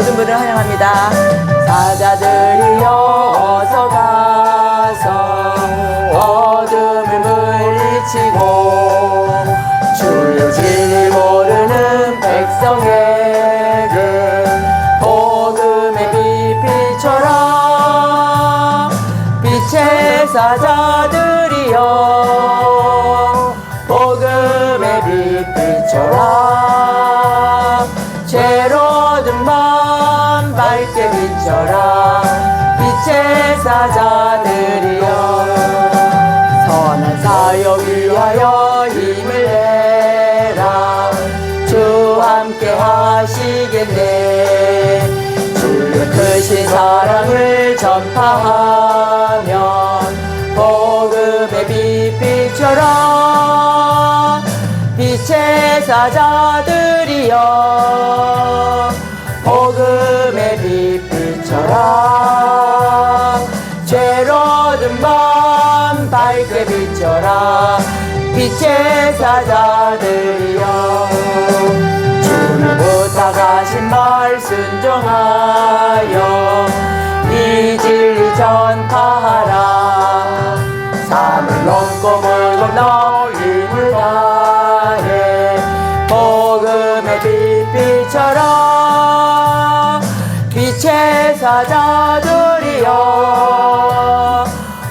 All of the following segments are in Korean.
모든 분을 환영합니다. 사자들이여 어서 가서 어둠을 물리치고 주의 진리 모르는 백성에게 복음의 빛 비춰라. 빛의 사자들이여 복음의 빛 비춰라. 죄로 든 밤 밝게 비춰라. 빛의 사자들이여 선한 사역 위하여 힘을 내라. 주 함께 하시겠네. 주의 크신 사랑을 전파하며 복음의 빛 비춰라. 빛의 사자들이여 복음의 빛 비춰라. 죄로 든 밤 밝게 비춰라. 빛의 사자들이여 주를 부탁하신 말 순종하여 이 진리 전파하라. 산을 넘고 물 건너 힘을 다해 복음의 빛 비춰라. 빛의 사자들이여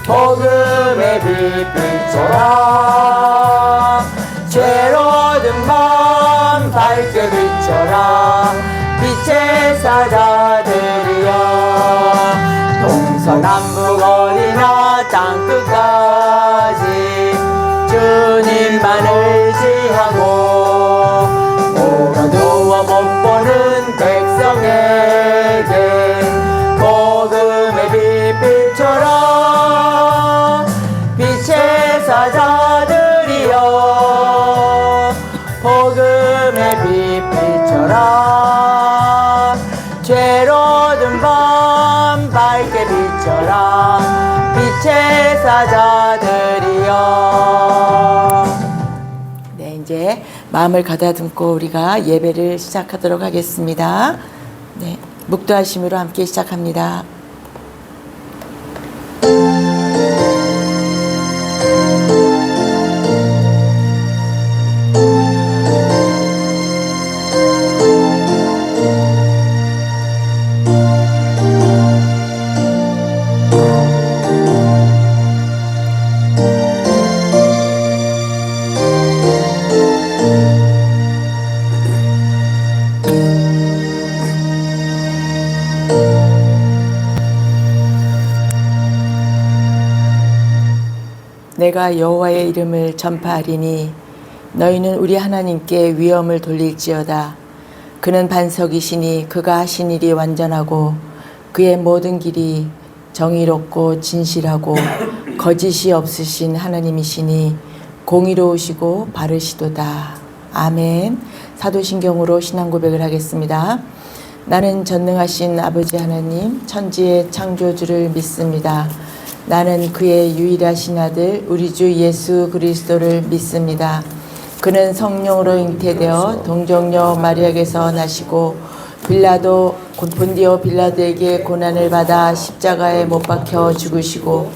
복음의 빛 비춰라. 죄로 든 밤 밝게 비춰라. 빛의 사자들이여 동서남북 어디나 땅끝까지 주님만 의지하고 오가두어 못 보는 백성에게 복음의 빛 비춰라. 빛의 사자들이여 복음의 빛 비춰라. 죄로 든 밤 밝게 비춰라. 빛의 사자들이여. 네, 이제 마음을 가다듬고 우리가 예배를 시작하도록 하겠습니다. 네, 묵도하심으로 함께 시작합니다. 내가 여호와의 이름을 전파하리니 너희는 우리 하나님께 위엄을 돌릴지어다. 그는 반석이시니 그가 하신 일이 완전하고 그의 모든 길이 정의롭고 진실하고 거짓이 없으신 하나님이시니 공의로우시고 바르시도다. 아멘. 사도신경으로 신앙 고백을 하겠습니다. 나는 전능하신 아버지 하나님 천지의 창조주를 믿습니다. 나는 그의 유일하신 아들 우리 주 예수 그리스도를 믿습니다. 그는 성령으로 잉태되어 동정녀 마리아에게서 나시고 본디오 빌라도에게 고난을 받아 십자가에 못 박혀 죽으시고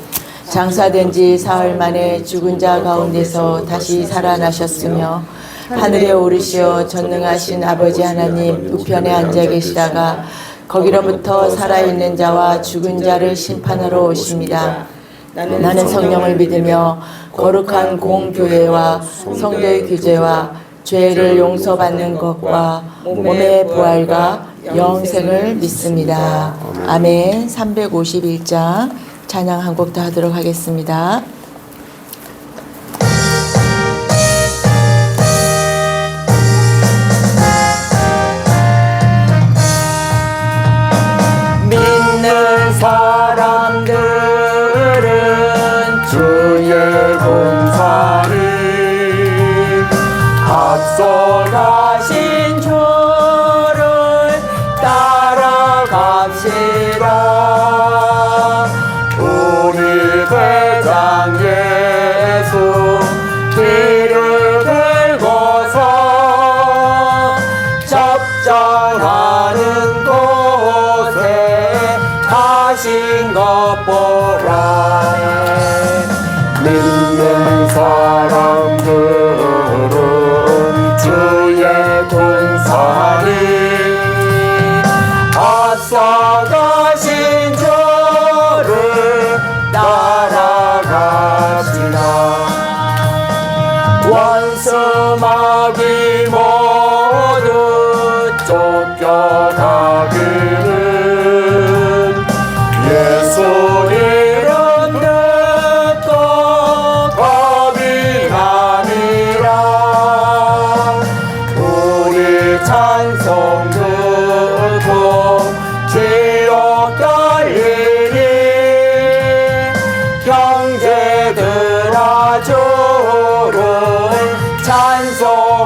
장사된 지 사흘 만에 죽은 자 가운데서 다시 살아나셨으며 하늘에 오르시어 전능하신 아버지 하나님 우편에 앉아 계시다가 거기로부터 살아있는 자와 죽은 자를 심판하러 오십니다. 나는 성령을 믿으며 거룩한 공교회와 성도의 규제와 죄를 용서받는 것과 몸의 부활과 영생을 믿습니다. 아멘. 351장 찬양 한 곡 더 하도록 하겠습니다. 믿는 사람들은 주의 본사를 앞서가신 주를 따라갑시다. 우리 대장 믿는 사람들은 주의 군사를 앞서가신 주를 따라갑시다. 원수마귀 모두 쫓겨가기를 예수 이름 듣고 겁이 나니라. 우리 찬송 듣고 지옥 달리니 형제들아 주를 찬송합시다.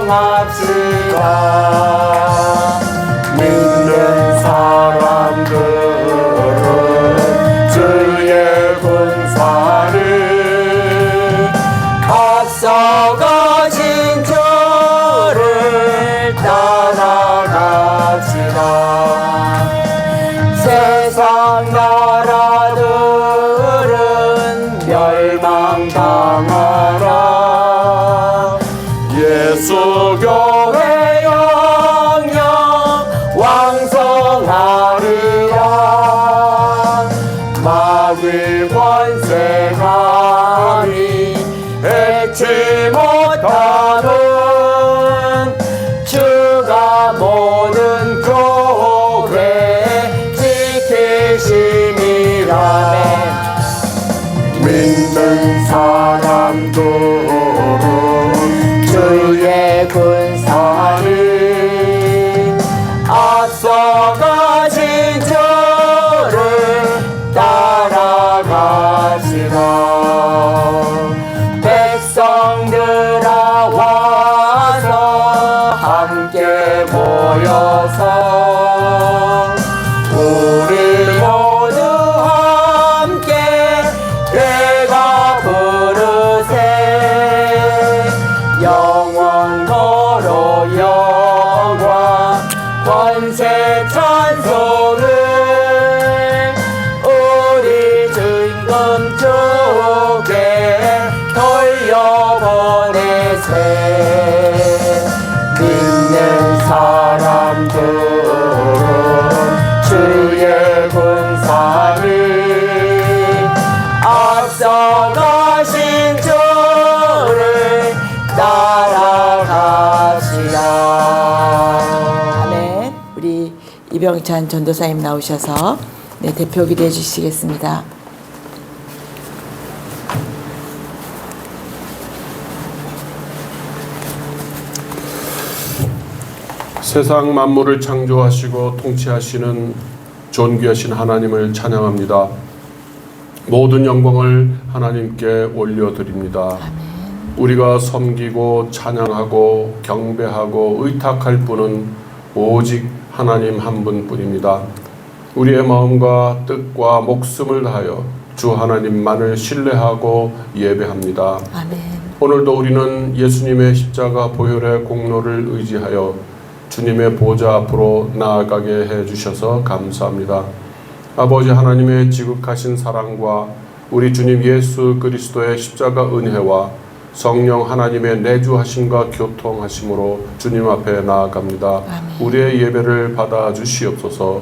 믿는 사람들은 주의 군사를 앞서가신 주를 따라갑시다. 세상 나라들은 멸망당하라. 예수 교회 영영 왕성하리라. 마귀 권세 감히 해치 못하는 주가 모든 교회 지키심이라. 믿는 사람들은 주의 군사를 앞서가신 주를 따라갑시다. 백성들아 와서 함께 모여서 우리 모두 함께 내가 부르세. 영원토록 영광 권세 찬송을 우리 주인공 주께 돌려보내세. 믿는 사람들은 주의 군사를 앞서가신 주를 따라갑시다. 아멘. 우리 이병찬 전도사님 나오셔서 대표 기도해 주시겠습니다. 세상 만물을 창조하시고 통치하시는 존귀하신 하나님을 찬양합니다. 모든 영광을 하나님께 올려드립니다. 우리가 섬기고 찬양하고 경배하고 의탁할 분은 오직 하나님 한 분뿐입니다. 우리의 마음과 뜻과 목숨을 다하여 주 하나님만을 신뢰하고 예배합니다. 아멘. 오늘도 우리는 예수님의 십자가 보혈의 공로를 의지하여 주님의 보좌 앞으로 나아가게 해주셔서 감사합니다. 아버지 하나님의 지극하신 사랑과 우리 주님 예수 그리스도의 십자가 은혜와 성령 하나님의 내주하심과 교통하심으로 주님 앞에 나아갑니다. 아멘. 우리의 예배를 받아 주시옵소서.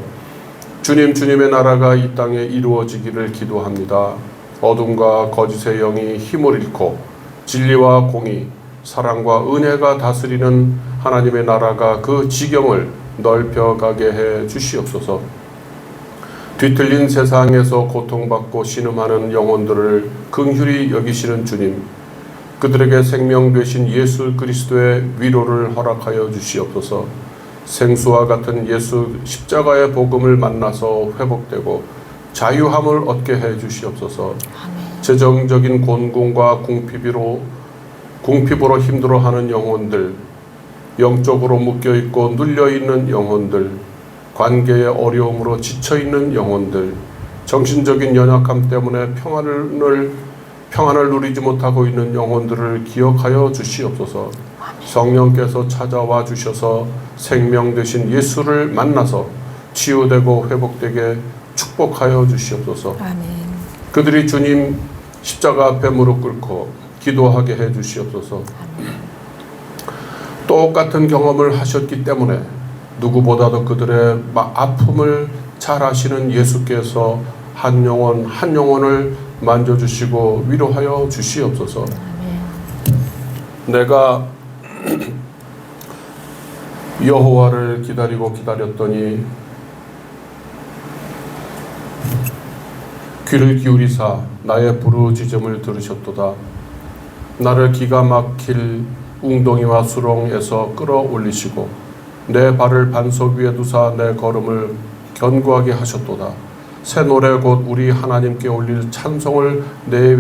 주님의 나라가 이 땅에 이루어지기를 기도합니다. 어둠과 거짓의 영이 힘을 잃고 진리와 공의, 사랑과 은혜가 다스리는 하나님의 나라가 그 지경을 넓혀가게 해 주시옵소서. 뒤틀린 세상에서 고통받고 신음하는 영혼들을 긍휼히 여기시는 주님, 그들에게 생명 되신 예수 그리스도의 위로를 허락하여 주시옵소서. 생수와 같은 예수 십자가의 복음을 만나서 회복되고 자유함을 얻게 해 주시옵소서. 재정적인 곤궁과 궁핍으로 힘들어하는 영혼들, 영적으로 묶여있고 눌려있는 영혼들, 관계의 어려움으로 지쳐있는 영혼들, 정신적인 연약함 때문에 평안을 누리지 못하고 있는 영혼들을 기억하여 주시옵소서. 성령께서 찾아와 주셔서 생명 되신 예수를 만나서 치유되고 회복되게 축복하여 주시옵소서. 아멘. 그들이 주님 십자가 앞에 무릎 꿇고 기도하게 해 주시옵소서. 똑같은 경험을 하셨기 때문에 누구보다도 그들의 아픔을 잘 아시는 예수께서 한 영혼 한 영혼을 만져주시고 위로하여 주시옵소서. 내가 여호와를 기다리고 기다렸더니 귀를 기울이사 나의 부르짖음을 들으셨도다. 나를 기가 막힐 웅덩이와 수렁에서 끌어올리시고 내 발을 반석 위에 두사 내 걸음을 견고하게 하셨도다. 새 노래 곧 우리 하나님께 올릴 찬송을 내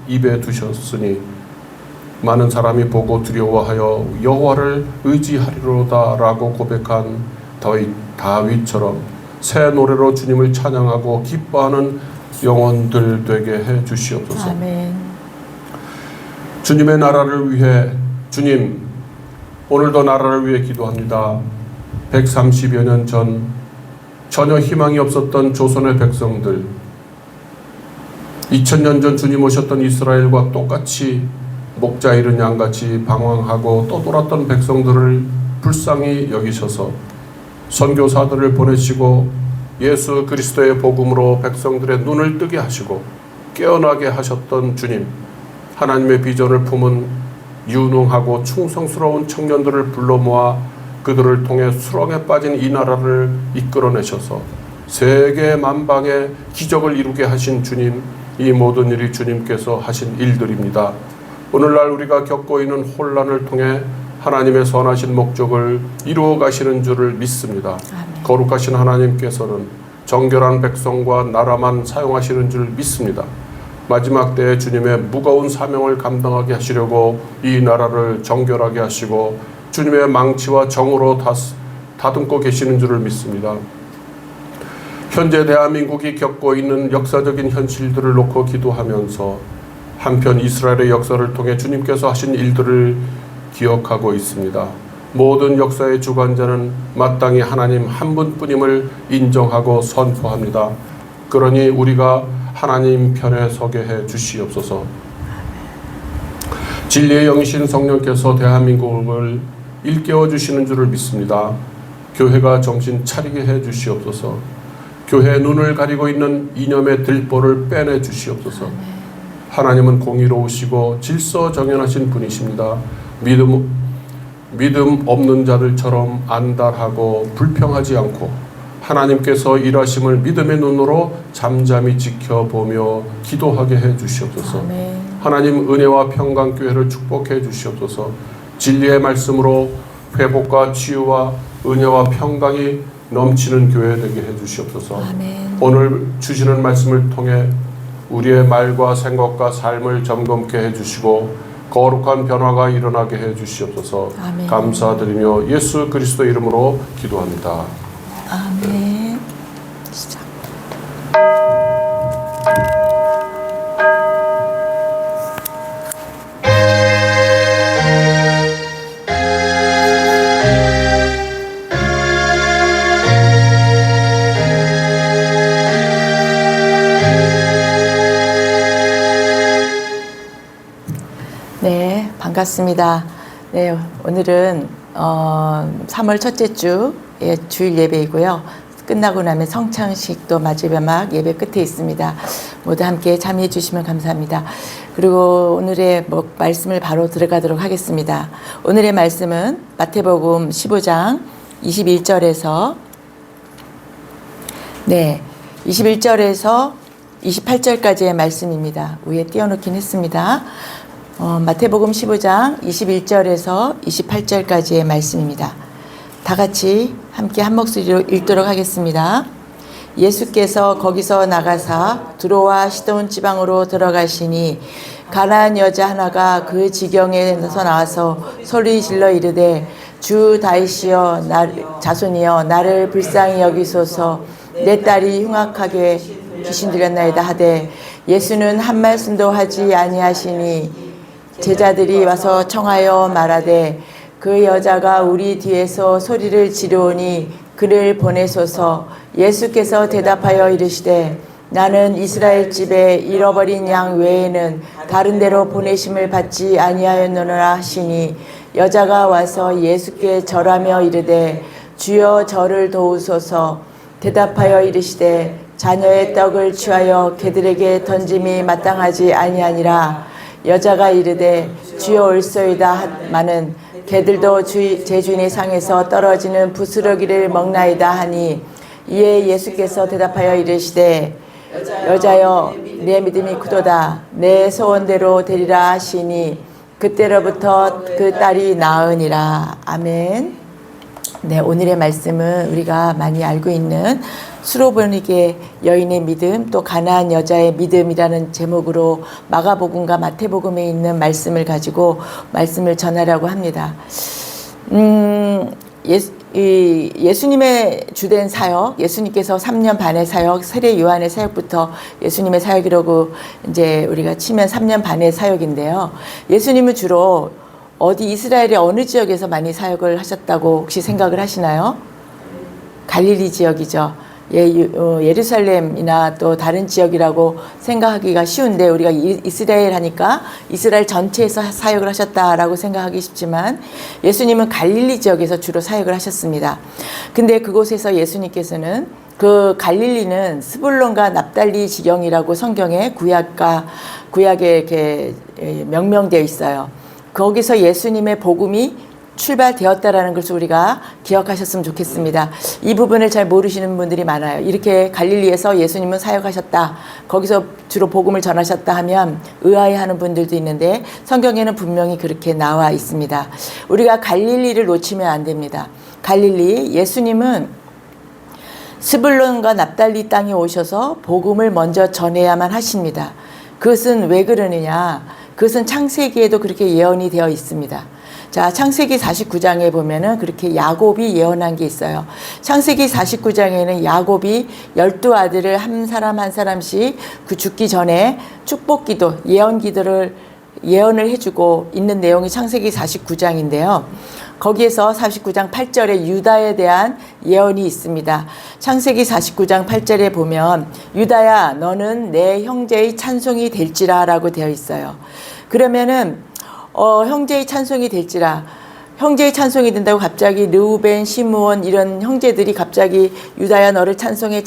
입에 두셨으니 많은 사람이 보고 두려워하여 여호와를 의지하리로다라고 고백한 다윗처럼 새 노래로 주님을 찬양하고 기뻐하는 영혼들 되게 해 주시옵소서. 아멘. 주님의 나라를 위해 주님 오늘도 나라를 위해 기도합니다. 130여 년 전 전혀 희망이 없었던 조선의 백성들, 2000년 전 주님 오셨던 이스라엘과 똑같이 목자 잃은 양같이 방황하고 떠돌았던 백성들을 불쌍히 여기셔서 선교사들을 보내시고 예수 그리스도의 복음으로 백성들의 눈을 뜨게 하시고 깨어나게 하셨던 주님, 하나님의 비전을 품은 유능하고 충성스러운 청년들을 불러 모아 그들을 통해 수렁에 빠진 이 나라를 이끌어내셔서 세계 만방의 기적을 이루게 하신 주님, 이 모든 일이 주님께서 하신 일들입니다. 오늘날 우리가 겪고 있는 혼란을 통해 하나님의 선하신 목적을 이루어 가시는 줄을 믿습니다. 아멘. 거룩하신 하나님께서는 정결한 백성과 나라만 사용하시는 줄 믿습니다. 마지막 때에 주님의 무거운 사명을 감당하게 하시려고 이 나라를 정결하게 하시고 주님의 망치와 정으로 다듬고 계시는 줄을 믿습니다. 현재 대한민국이 겪고 있는 역사적인 현실들을 놓고 기도하면서 한편 이스라엘의 역사를 통해 주님께서 하신 일들을 기억하고 있습니다. 모든 역사의 주관자는 마땅히 하나님 한 분뿐임을 인정하고 선포합니다. 그러니 우리가 하나님 편에 서게 해 주시옵소서. 진리의 영이신 성령께서 대한민국을 일깨워 주시는 줄을 믿습니다. 교회가 정신 차리게 해 주시옵소서. 교회의 눈을 가리고 있는 이념의 들보를 빼내 주시옵소서. 하나님은 공의로우시고 질서정연하신 분이십니다. 믿음 없는 자들처럼 안달하고 불평하지 않고 하나님께서 일하심을 믿음의 눈으로 잠잠히 지켜보며 기도하게 해 주시옵소서. 아멘. 하나님 은혜와 평강교회를 축복해 주시옵소서. 진리의 말씀으로 회복과 치유와 은혜와 평강이 넘치는 교회 되게 해 주시옵소서. 아멘. 오늘 주시는 말씀을 통해 우리의 말과 생각과 삶을 점검케 해 주시고 거룩한 변화가 일어나게 해 주시옵소서. 아멘. 감사드리며 예수 그리스도 이름으로 기도합니다. 아멘. 시작. 네, 반갑습니다. 네, 오늘은 3월 첫째 주의 주일 예배이고요. 끝나고 나면 성창식도 마지막 예배 끝에 있습니다. 모두 함께 참여해 주시면 감사합니다. 그리고 오늘의 말씀을 바로 들어가도록 하겠습니다. 오늘의 말씀은 마태복음 15장 21절에서 28절까지의 말씀입니다. 위에 띄워놓긴 했습니다. 마태복음 15장 21절에서 28절까지의 말씀입니다. 다 같이 함께 한 목소리로 읽도록 하겠습니다. 예수께서 거기서 나가사 두로와 시돈 지방으로 들어가시니 가나안 여자 하나가 그 지경에서 나와서 소리 질러 이르되 주 다윗이여 자손이여 나를 불쌍히 여기소서 내 딸이 흉악하게 귀신 들렸나이다 하되 예수는 한 말씀도 하지 아니하시니 제자들이 와서 청하여 말하되 그 여자가 우리 뒤에서 소리를 지르오니 그를 보내소서. 예수께서 대답하여 이르시되 나는 이스라엘 집에 잃어버린 양 외에는 다른 데로 보내심을 받지 아니하였노라 하시니 여자가 와서 예수께 절하며 이르되 주여 저를 도우소서. 대답하여 이르시되 자녀의 떡을 취하여 개들에게 던짐이 마땅하지 아니하니라. 여자가 이르되 주여 올소이다 하마는 개들도 제 주인의 상에서 떨어지는 부스러기를 먹나이다 하니 이에 예수께서 대답하여 이르시되 여자여 내 믿음이 크도다. 내 소원대로 되리라 하시니 그때로부터 그 딸이 나으니라. 아멘. 네, 오늘의 말씀은 우리가 많이 알고 있는 수로보니게 여인의 믿음, 또 가나안 여자의 믿음이라는 제목으로 마가복음과 마태복음에 있는 말씀을 가지고 말씀을 전하려고 합니다. 예수님의 주된 사역, 예수님께서 3년 반의 사역, 세례 요한의 사역부터 예수님의 사역이라고 이제 우리가 치면 3년 반의 사역인데요. 예수님은 주로 어디 이스라엘의 어느 지역에서 많이 사역을 하셨다고 혹시 생각을 하시나요? 갈릴리 지역이죠. 예루살렘이나 또 다른 지역이라고 생각하기가 쉬운데 우리가 이스라엘 하니까 이스라엘 전체에서 사역을 하셨다라고 생각하기 쉽지만 예수님은 갈릴리 지역에서 주로 사역을 하셨습니다. 근데 그곳에서 예수님께서는 그 갈릴리는 스불론과 납달리 지경이라고 성경에 구약에 이렇게 명명되어 있어요. 거기서 예수님의 복음이 출발되었다라는 것을 우리가 기억하셨으면 좋겠습니다. 이 부분을 잘 모르시는 분들이 많아요. 이렇게 갈릴리에서 예수님은 사역하셨다, 거기서 주로 복음을 전하셨다 하면 의아해하는 분들도 있는데 성경에는 분명히 그렇게 나와 있습니다. 우리가 갈릴리를 놓치면 안 됩니다. 갈릴리, 예수님은 스불론과 납달리 땅에 오셔서 복음을 먼저 전해야만 하십니다. 그것은 왜 그러느냐? 그것은 창세기에도 그렇게 예언이 되어 있습니다. 자, 창세기 49장에 보면은 그렇게 야곱이 예언한 게 있어요. 창세기 49장에는 야곱이 12아들을 한 사람 한 사람씩 그 죽기 전에 축복기도, 예언을 해주고 있는 내용이 창세기 49장인데요. 거기에서 49장 8절에 유다에 대한 예언이 있습니다. 창세기 49장 8절에 보면 유다야 너는 내 형제의 찬송이 될지라 라고 되어 있어요. 그러면은 형제의 찬송이 될지라, 형제의 찬송이 된다고 갑자기 르우벤, 시므온 이런 형제들이 갑자기 유다야 너를 찬송해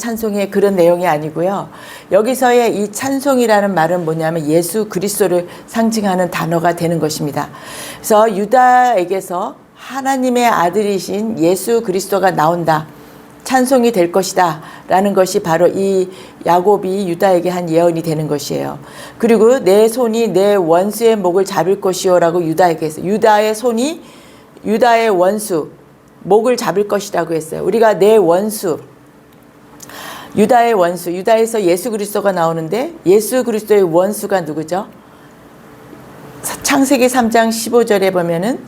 그런 내용이 아니고요. 여기서의 이 찬송이라는 말은 뭐냐면 예수 그리스도를 상징하는 단어가 되는 것입니다. 그래서 유다에게서 하나님의 아들이신 예수 그리스도가 나온다, 찬송이 될 것이다 라는 것이 바로 이 야곱이 유다에게 한 예언이 되는 것이에요. 그리고 내 손이 내 원수의 목을 잡을 것이요 라고 유다에게 했어요. 유다의 손이 유다의 원수 목을 잡을 것이라고 했어요. 우리가 내 원수, 유다의 원수, 유다에서 예수 그리스도가 나오는데 예수 그리스도의 원수가 누구죠? 창세기 3장 15절에 보면은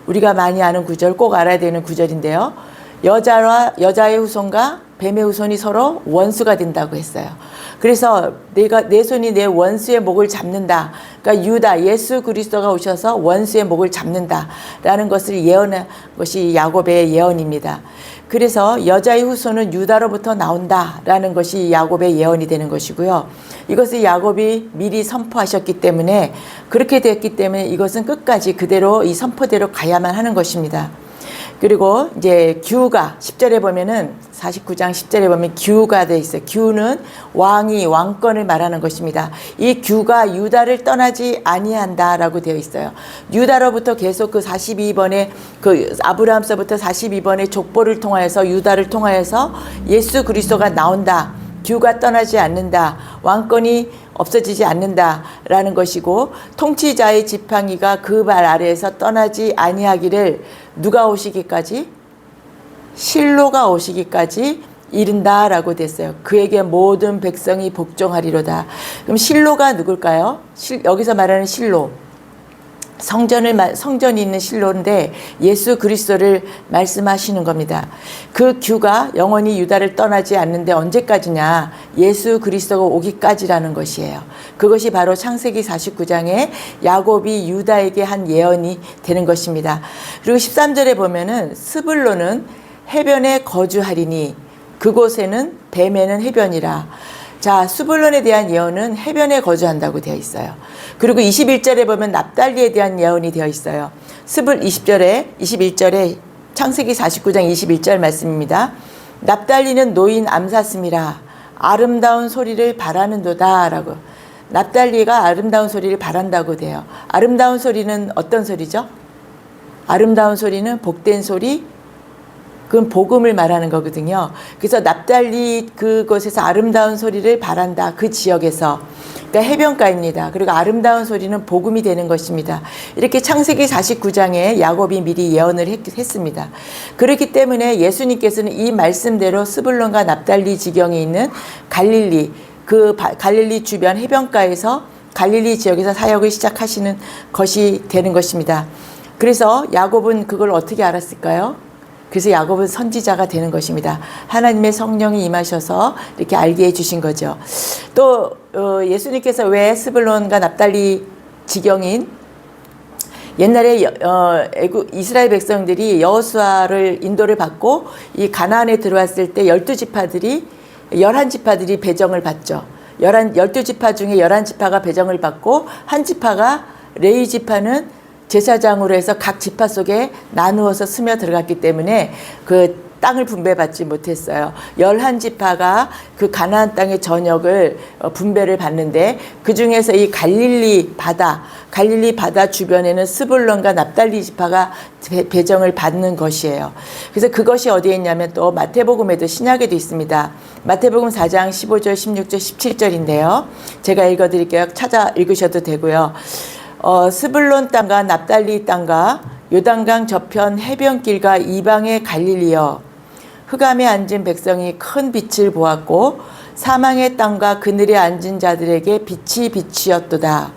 우리가 많이 아는 구절, 꼭 알아야 되는 구절인데요. 여자의 후손과 뱀의 후손이 서로 원수가 된다고 했어요. 그래서 내 손이 내 원수의 목을 잡는다. 그러니까 유다, 예수 그리스도가 오셔서 원수의 목을 잡는다라는 것을 예언한 것이 야곱의 예언입니다. 그래서 여자의 후손은 유다로부터 나온다라는 것이 야곱의 예언이 되는 것이고요. 이것을 야곱이 미리 선포하셨기 때문에, 그렇게 됐기 때문에 이것은 끝까지 그대로 이 선포대로 가야만 하는 것입니다. 그리고 이제 규가 10절에 보면은 49장 10절에 보면 규가 되어 있어요. 규는 왕권을 말하는 것입니다. 이 규가 유다를 떠나지 아니한다라고 되어 있어요. 유다로부터 계속 그 42번의 그 아브라함서부터 42번의 족보를 통하여서 유다를 통하여서 예수 그리스도가 나온다. 규가 떠나지 않는다. 왕권이 없어지지 않는다라는 것이고, 통치자의 지팡이가 그 발 아래에서 떠나지 아니하기를 누가 오시기까지? 실로가 오시기까지 이른다라고 됐어요. 그에게 모든 백성이 복종하리로다. 그럼 실로가 누굴까요? 여기서 말하는 실로, 성전이 있는 실로인데 예수 그리스도를 말씀하시는 겁니다. 그 규가 영원히 유다를 떠나지 않는데 언제까지냐? 예수 그리스도가 오기까지라는 것이에요. 그것이 바로 창세기 49장에 야곱이 유다에게 한 예언이 되는 것입니다. 그리고 13절에 보면은 스불론은 해변에 거주하리니 그곳에는 뱀에는 해변이라. 자, 수불론에 대한 예언은 해변에 거주한다고 되어 있어요. 그리고 21절에 보면 납달리에 대한 예언이 되어 있어요. 21절에 창세기 49장 21절 말씀입니다. 납달리는 노인 암사슴이라 아름다운 소리를 바라는도다 라고. 납달리가 아름다운 소리를 바란다고 돼요. 아름다운 소리는 어떤 소리죠? 아름다운 소리는 복된 소리, 그건 복음을 말하는 거거든요. 그래서 납달리 그곳에서 아름다운 소리를 바란다. 그 지역에서. 그러니까 해변가입니다. 그리고 아름다운 소리는 복음이 되는 것입니다. 이렇게 창세기 49장에 야곱이 미리 예언을 했습니다. 그렇기 때문에 예수님께서는 이 말씀대로 스불론과 납달리 지경에 있는 갈릴리, 갈릴리 주변 해변가에서 갈릴리 지역에서 사역을 시작하시는 것이 되는 것입니다. 그래서 야곱은 그걸 어떻게 알았을까요? 그래서 야곱은 선지자가 되는 것입니다. 하나님의 성령이 임하셔서 이렇게 알게 해주신 거죠. 또 예수님께서 왜 스불론과 납달리 지경인 옛날에 이스라엘 백성들이 여호수아를 인도를 받고 이 가나안에 들어왔을 때 11지파들이 배정을 받죠. 12지파 중에 11지파가 배정을 받고 한 지파가 레위 지파는 제사장으로 해서 각 지파 속에 나누어서 스며 들어갔기 때문에 그 땅을 분배받지 못했어요. 11지파가 그 가나안 땅의 전역을 분배를 받는데 그 중에서 이 갈릴리 바다 주변에는 스불론과 납달리 지파가 배정을 받는 것이에요. 그래서 그것이 어디에 있냐면 또 마태복음에도 신약에도 있습니다. 마태복음 4장 15절, 16절, 17절인데요. 제가 읽어드릴게요. 찾아 읽으셔도 되고요. 스불론 땅과 납달리 땅과 요단강 저편 해변길과 이방의 갈릴리여 흑암에 앉은 백성이 큰 빛을 보았고 사망의 땅과 그늘에 앉은 자들에게 빛이 빛이었도다.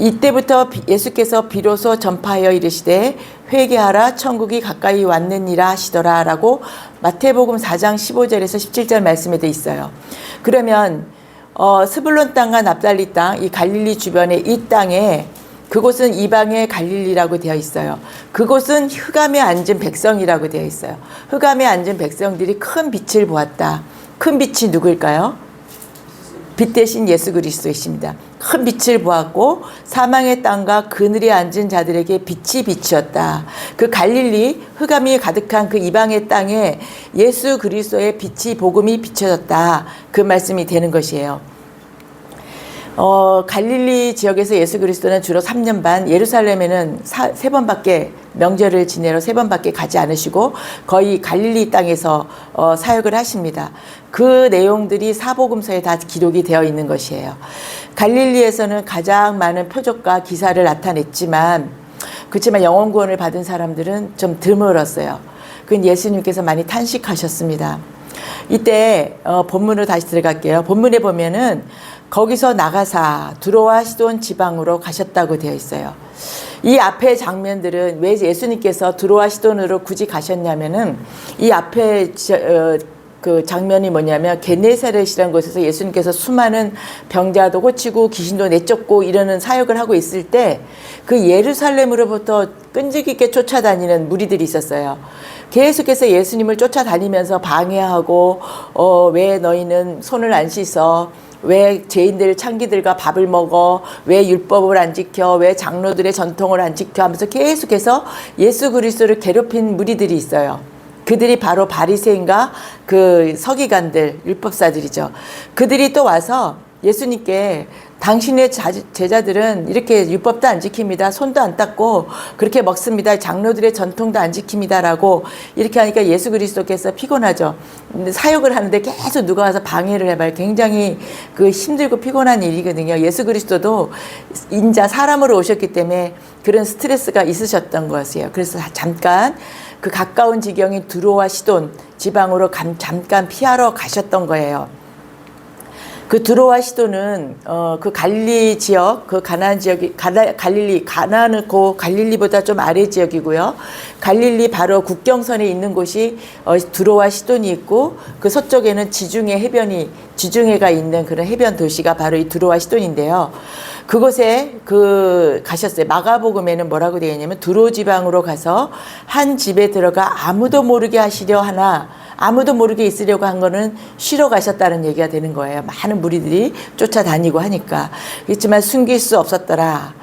이때부터 예수께서 비로소 전파하여 이르시되 회개하라 천국이 가까이 왔느니라 하시더라 라고 마태복음 4장 15절에서 17절 말씀에 돼 있어요. 그러면 스불론 땅과 납달리 땅, 이 갈릴리 주변의 이 땅에 그곳은 이방의 갈릴리라고 되어 있어요. 그곳은 흑암에 앉은 백성이라고 되어 있어요. 흑암에 앉은 백성들이 큰 빛을 보았다. 큰 빛이 누구일까요? 빛 대신 예수 그리스도이십니다. 큰 빛을 보았고 사망의 땅과 그늘에 앉은 자들에게 빛이 비치었다. 그 갈릴리 흑암이 가득한 그 이방의 땅에 예수 그리스도의 빛이 복음이 비춰졌다. 그 말씀이 되는 것이에요. 갈릴리 지역에서 예수 그리스도는 주로 3년 반, 예루살렘에는 3번밖에 명절을 지내러 3번밖에 가지 않으시고 거의 갈릴리 땅에서 사역을 하십니다. 그 내용들이 사복음서에 다 기록이 되어 있는 것이에요. 갈릴리에서는 가장 많은 표적과 기사를 나타냈지만 그렇지만 영혼 구원을 받은 사람들은 좀 드물었어요. 그건 예수님께서 많이 탄식하셨습니다. 이때 본문으로 다시 들어갈게요. 본문에 보면은 거기서 나가사 두로와 시돈 지방으로 가셨다고 되어 있어요. 이 앞에 장면들은 왜 예수님께서 두로와 시돈으로 굳이 가셨냐면은 이 앞에 그 장면이 뭐냐면 게네사렛이라는 곳에서 예수님께서 수많은 병자도 고치고 귀신도 내쫓고 이러는 사역을 하고 있을 때 그 예루살렘으로부터 끈질기게 쫓아다니는 무리들이 있었어요. 계속해서 예수님을 쫓아다니면서 방해하고 왜 너희는 손을 안 씻어? 왜 죄인들 창기들과 밥을 먹어? 왜 율법을 안 지켜? 왜 장로들의 전통을 안 지켜? 하면서 계속해서 예수 그리스도를 괴롭힌 무리들이 있어요. 그들이 바로 바리새인과 그 서기관들, 율법사들이죠. 그들이 또 와서 예수님께 당신의 제자들은 이렇게 율법도 안 지킵니다. 손도 안 닦고 그렇게 먹습니다. 장로들의 전통도 안 지킵니다. 라고 이렇게 하니까 예수 그리스도께서 피곤하죠. 사역을 하는데 계속 누가 와서 방해를 해봐요. 굉장히 그 힘들고 피곤한 일이거든요. 예수 그리스도도 인자 사람으로 오셨기 때문에 그런 스트레스가 있으셨던 것이에요. 그래서 잠깐 그 가까운 지경인 두로와 시돈 지방으로 잠깐 피하러 가셨던 거예요. 그 두로와 시돈은 그 갈릴리 지역, 그 가나안 지역이 가나안은 그 갈릴리보다 좀 아래 지역이고요. 갈릴리 바로 국경선에 있는 곳이 두로와 시돈이 있고 그 서쪽에는 지중해가 있는 그런 해변 도시가 바로 이 두로와 시돈인데요. 그곳에 가셨어요. 마가복음에는 뭐라고 되어 있냐면 두로 지방으로 가서 한 집에 들어가 아무도 모르게 하시려 하나 아무도 모르게 있으려고 한 거는 쉬러 가셨다는 얘기가 되는 거예요. 많은 무리들이 쫓아다니고 하니까. 그렇지만 숨길 수 없었더라.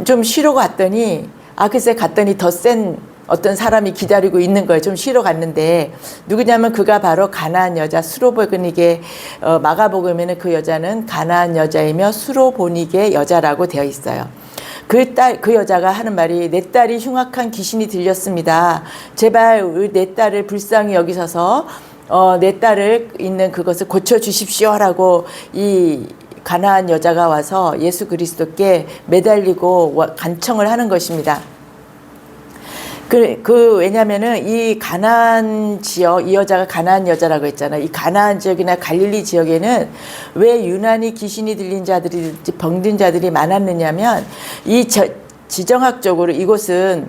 좀 쉬러 갔더니 글쎄 갔더니 더 센 어떤 사람이 기다리고 있는 거예요. 좀 쉬러 갔는데 누구냐면 그가 바로 가나안 여자 수로보니게 마가복음에는 그 여자는 가나안 여자이며 수로보니게 여자라고 되어 있어요. 그 여자가 하는 말이 내 딸이 흉악한 귀신이 들렸습니다. 제발 내 딸을 불쌍히 여기셔서 내 딸을 있는 그것을 고쳐 주십시오라고 이 가나안 여자가 와서 예수 그리스도께 매달리고 간청을 하는 것입니다. 왜냐면은 이 가나안 지역, 이 여자가 가나안 여자라고 했잖아요. 이 가나안 지역이나 갈릴리 지역에는 왜 유난히 귀신이 들린 자들이, 병든 자들이 많았느냐면 지정학적으로 이곳은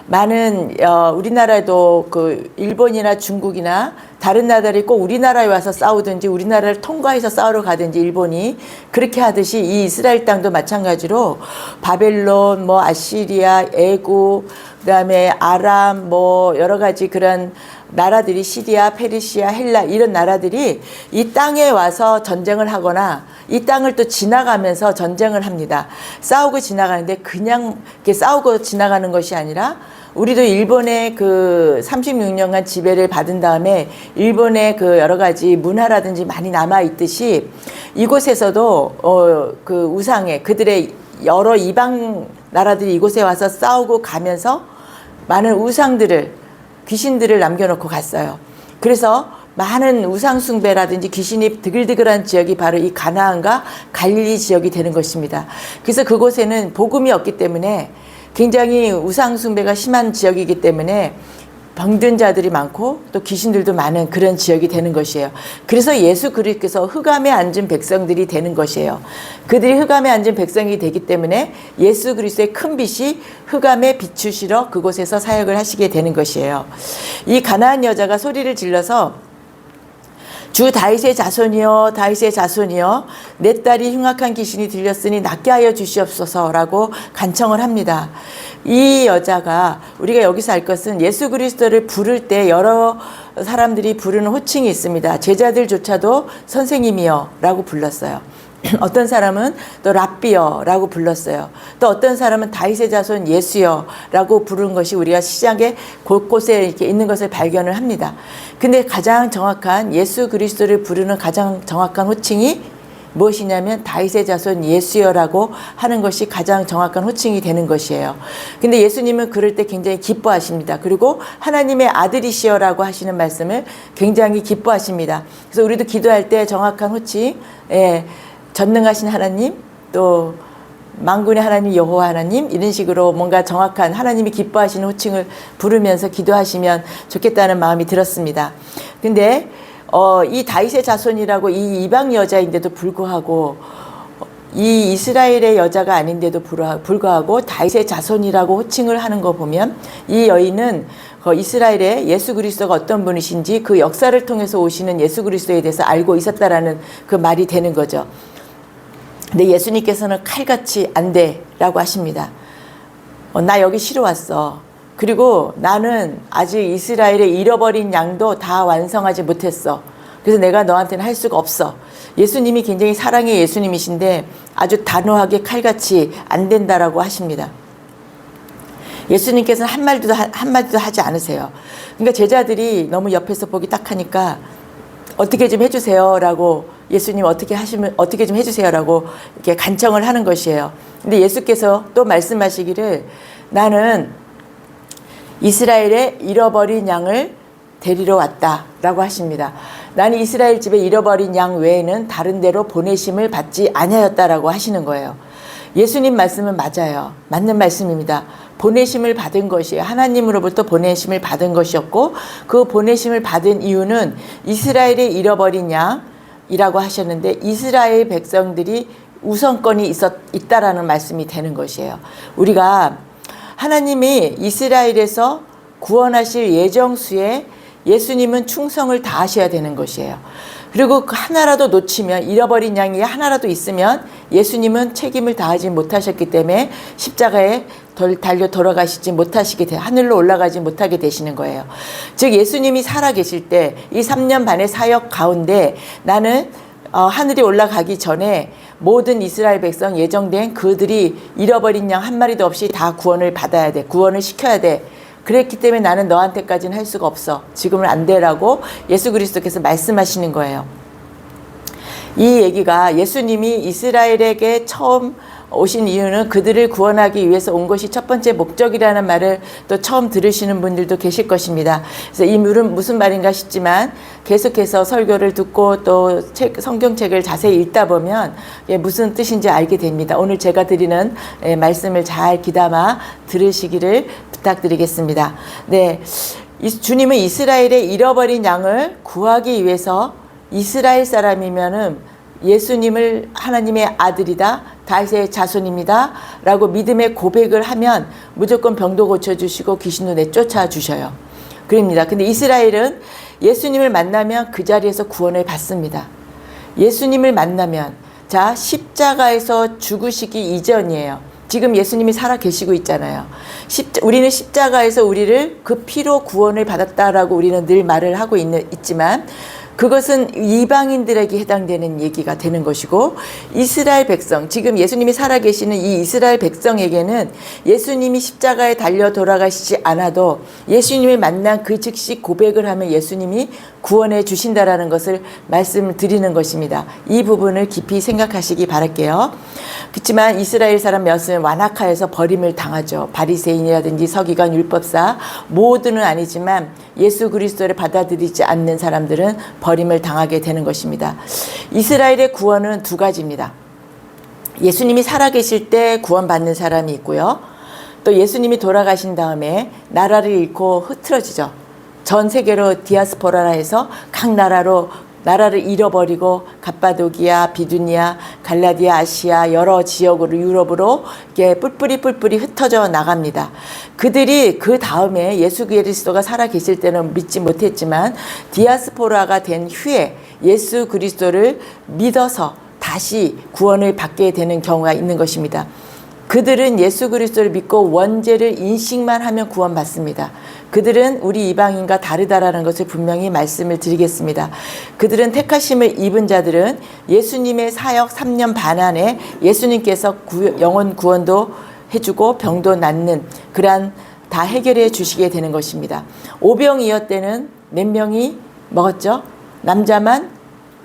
많은, 우리나라에도 일본이나 중국이나 다른 나라들이 꼭 우리나라에 와서 싸우든지 우리나라를 통과해서 싸우러 가든지 일본이 그렇게 하듯이 이 이스라엘 땅도 마찬가지로 바벨론, 아시리아, 애국, 그다음에 아람, 여러 가지 그런 나라들이 시리아, 페르시아, 헬라 이런 나라들이 이 땅에 와서 전쟁을 하거나 이 땅을 또 지나가면서 전쟁을 합니다. 싸우고 지나가는데 그냥 이렇게 싸우고 지나가는 것이 아니라 우리도 일본의 36년간 지배를 받은 다음에 일본의 여러 가지 문화라든지 많이 남아 있듯이 이곳에서도 우상의 그들의 여러 이방 나라들이 이곳에 와서 싸우고 가면서 많은 우상들을 귀신들을 남겨놓고 갔어요. 그래서 많은 우상 숭배라든지 귀신이 드글드글한 지역이 바로 이 가나안과 갈릴리 지역이 되는 것입니다. 그래서 그곳에는 복음이 없기 때문에 굉장히 우상 숭배가 심한 지역이기 때문에 병든 자들이 많고 또 귀신들도 많은 그런 지역이 되는 것이에요. 그래서 예수 그리스도께서 흑암에 앉은 백성들이 되는 것이에요. 그들이 흑암에 앉은 백성이 되기 때문에 예수 그리스도의 큰 빛이 흑암에 비추시러 그곳에서 사역을 하시게 되는 것이에요. 이 가나안 여자가 소리를 질러서 주 다윗의 자손이여 다윗의 자손이여 내 딸이 흉악한 귀신이 들렸으니 낫게 하여 주시옵소서라고 간청을 합니다. 이 여자가 우리가 여기서 알 것은 예수 그리스도를 부를 때 여러 사람들이 부르는 호칭이 있습니다. 제자들조차도 선생님이여 라고 불렀어요. 어떤 사람은 또 랍비여 라고 불렀어요. 또 어떤 사람은 다윗의 자손 예수여 라고 부르는 것이 우리가 시장에 곳곳에 이렇게 있는 것을 발견을 합니다. 근데 가장 정확한 예수 그리스도를 부르는 가장 정확한 호칭이 무엇이냐면 다윗의 자손 예수여라고 하는 것이 가장 정확한 호칭이 되는 것이에요. 근데 예수님은 그럴 때 굉장히 기뻐하십니다. 그리고 하나님의 아들이시여라고 하시는 말씀을 굉장히 기뻐하십니다. 그래서 우리도 기도할 때 정확한 호칭, 전능하신 하나님, 또 만군의 하나님 여호와 하나님 이런 식으로 뭔가 정확한 하나님이 기뻐하시는 호칭을 부르면서 기도하시면 좋겠다는 마음이 들었습니다. 근데 이 다윗의 자손이라고 이 이방 여자인데도 불구하고 이 이스라엘의 여자가 아닌데도 불구하고 다윗의 자손이라고 호칭을 하는 거 보면 이 여인은 이스라엘의 예수 그리스도가 어떤 분이신지 그 역사를 통해서 오시는 예수 그리스도에 대해서 알고 있었다라는 그 말이 되는 거죠. 근데 예수님께서는 칼같이 안 돼라고 하십니다. 나 여기 쉬러 왔어. 그리고 나는 아직 이스라엘의 잃어버린 양도 다 완성하지 못했어. 그래서 내가 너한테는 할 수가 없어. 예수님이 굉장히 사랑의 예수님이신데 아주 단호하게 칼같이 안 된다라고 하십니다. 예수님께서는 한마디도 하지 않으세요. 그러니까 제자들이 너무 옆에서 보기 딱 하니까 어떻게 좀 해주세요라고 예수님 어떻게 좀 해주세요라고 이렇게 간청을 하는 것이에요. 근데 예수께서 또 말씀하시기를 나는 이스라엘의 잃어버린 양을 데리러 왔다라고 하십니다. 나는 이스라엘 집에 잃어버린 양 외에는 다른 데로 보내심을 받지 아니하였다라고 하시는 거예요. 예수님 말씀은 맞아요. 맞는 말씀입니다. 보내심을 받은 것이에요. 하나님으로부터 보내심을 받은 것이었고 그 보내심을 받은 이유는 이스라엘의 잃어버린 양이라고 하셨는데 이스라엘 백성들이 우선권이 있다라는 말씀이 되는 것이에요. 우리가 하나님이 이스라엘에서 구원하실 예정수에 예수님은 충성을 다하셔야 되는 것이에요. 그리고 그 하나라도 놓치면, 잃어버린 양이 하나라도 있으면 예수님은 책임을 다하지 못하셨기 때문에 십자가에 달려 돌아가시지 못하시게 돼, 하늘로 올라가지 못하게 되시는 거예요. 즉 예수님이 살아계실 때 이 3년 반의 사역 가운데 나는 하늘이 올라가기 전에 모든 이스라엘 백성 예정된 그들이 잃어버린 양 한 마리도 없이 다 구원을 받아야 돼. 구원을 시켜야 돼. 그랬기 때문에 나는 너한테까지는 할 수가 없어. 지금은 안 되라고 예수 그리스도께서 말씀하시는 거예요. 이 얘기가 예수님이 이스라엘에게 처음 오신 이유는 그들을 구원하기 위해서 온 것이 첫 번째 목적이라는 말을 또 처음 들으시는 분들도 계실 것입니다. 그래서 이 물은 무슨 말인가 싶지만 계속해서 설교를 듣고 또 성경책을 자세히 읽다 보면 무슨 뜻인지 알게 됩니다. 오늘 제가 드리는 말씀을 잘 귀담아 들으시기를 부탁드리겠습니다. 네, 주님은 이스라엘의 잃어버린 양을 구하기 위해서 이스라엘 사람이면은 예수님을 하나님의 아들이다, 다윗의 자손입니다 라고 믿음의 고백을 하면 무조건 병도 고쳐주시고 귀신도 내쫓아 주셔요. 그럽니다. 근데 이스라엘은 예수님을 만나면 그 자리에서 구원을 받습니다. 예수님을 만나면, 자, 십자가에서 죽으시기 이전이에요. 지금 예수님이 살아 계시고 있잖아요. 우리는 십자가에서 우리를 그 피로 구원을 받았다라고 우리는 늘 말을 하고 있지만 그것은 이방인들에게 해당되는 얘기가 되는 것이고, 이스라엘 백성, 지금 예수님이 살아계시는 이 이스라엘 백성에게는 예수님이 십자가에 달려 돌아가시지 않아도 예수님을 만난 그 즉시 고백을 하면 예수님이 구원해 주신다라는 것을 말씀을 드리는 것입니다. 이 부분을 깊이 생각하시기 바랄게요. 그렇지만 이스라엘 사람 몇은 완악하여서 버림을 당하죠. 바리새인이라든지 서기관, 율법사 모두는 아니지만 예수 그리스도를 받아들이지 않는 사람들은 버림을 당하게 되는 것입니다. 이스라엘의 구원은 두 가지입니다. 예수님이 살아계실 때 구원받는 사람이 있고요. 또 예수님이 돌아가신 다음에 나라를 잃고 흐트러지죠. 전 세계로 디아스포라라 해서 각 나라를 잃어버리고 갑바도기아, 비두니아, 갈라디아, 아시아 여러 지역으로 유럽으로 이렇게 뿔뿔이 흩어져 나갑니다. 그들이 그 다음에 예수 그리스도가 살아 계실 때는 믿지 못했지만 디아스포라가 된 후에 예수 그리스도를 믿어서 다시 구원을 받게 되는 경우가 있는 것입니다. 그들은 예수 그리스도를 믿고 원죄를 인식만 하면 구원받습니다. 그들은 우리 이방인과 다르다라는 것을 분명히 말씀을 드리겠습니다. 그들은 택하심을 입은 자들은 예수님의 사역 3년 반 안에 예수님께서 영혼 구원도 해주고 병도 낫는 그러한 다 해결해 주시게 되는 것입니다. 오병이어 때는 몇 명이 먹었죠? 남자만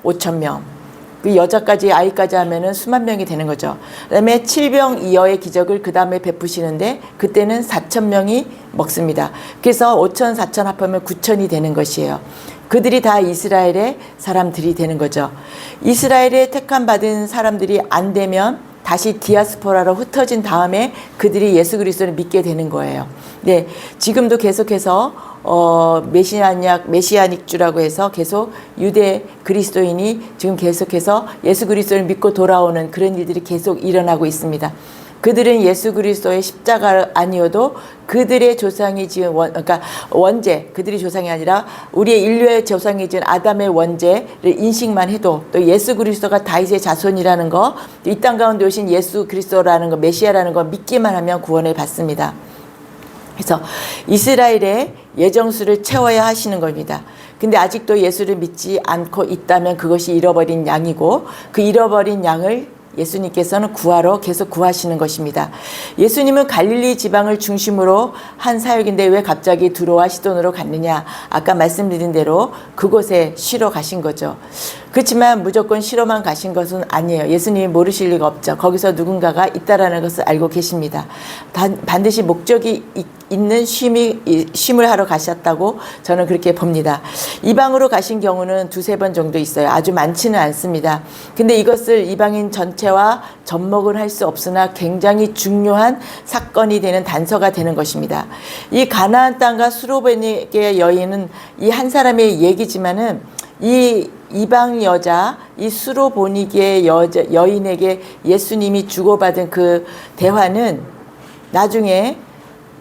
5,000명. 그 여자까지 아이까지 하면은 수만 명이 되는 거죠. 그다음에 7병이어의 기적을 그 다음에 베푸시는데 그때는 4,000명이 먹습니다. 그래서 5,000, 4,000 합하면 9,000이 되는 것이에요. 그들이 다 이스라엘의 사람들이 되는 거죠. 이스라엘에 택함 받은 사람들이 안 되면 다시 디아스포라로 흩어진 다음에 그들이 예수 그리스도를 믿게 되는 거예요. 네, 지금도 계속해서 메시아닉주라고 해서 계속 유대 그리스도인이 지금 계속해서 예수 그리스도를 믿고 돌아오는 그런 일들이 계속 일어나고 있습니다. 그들은 예수 그리스도의 십자가 아니어도 그들의 조상이 지은 원죄, 그들이 조상이 아니라 우리의 인류의 조상이 지은 아담의 원죄를 인식만 해도 또 예수 그리스도가 다윗의 자손이라는 거, 이 땅 가운데 오신 예수 그리스도라는 거, 메시아라는 거 믿기만 하면 구원을 받습니다. 그래서 이스라엘의 예정수를 채워야 하시는 겁니다. 근데 아직도 예수를 믿지 않고 있다면 그것이 잃어버린 양이고 그 잃어버린 양을 예수님께서는 구하러 계속 구하시는 것입니다. 예수님은 갈릴리 지방을 중심으로 한 사역인데 왜 갑자기 두로와 시돈으로 갔느냐? 아까 말씀드린 대로 그곳에 쉬러 가신 거죠. 그렇지만 무조건 쉬러만 가신 것은 아니에요. 예수님이 모르실 리가 없죠. 거기서 누군가가 있다라는 것을 알고 계십니다. 반드시 목적이 있는 쉼을 하러 가셨다고 저는 그렇게 봅니다. 이방으로 가신 경우는 2-3번 정도 있어요. 아주 많지는 않습니다. 근데 이것을 이방인 전체와 접목을 할 수 없으나 굉장히 중요한 사건이 되는 단서가 되는 것입니다. 이 가나안 땅과 수로베니게의 여인은 이 한 사람의 얘기지만은 이 이방 여자, 이 수로보니게의 여인에게 예수님이 주고받은 그 대화는 나중에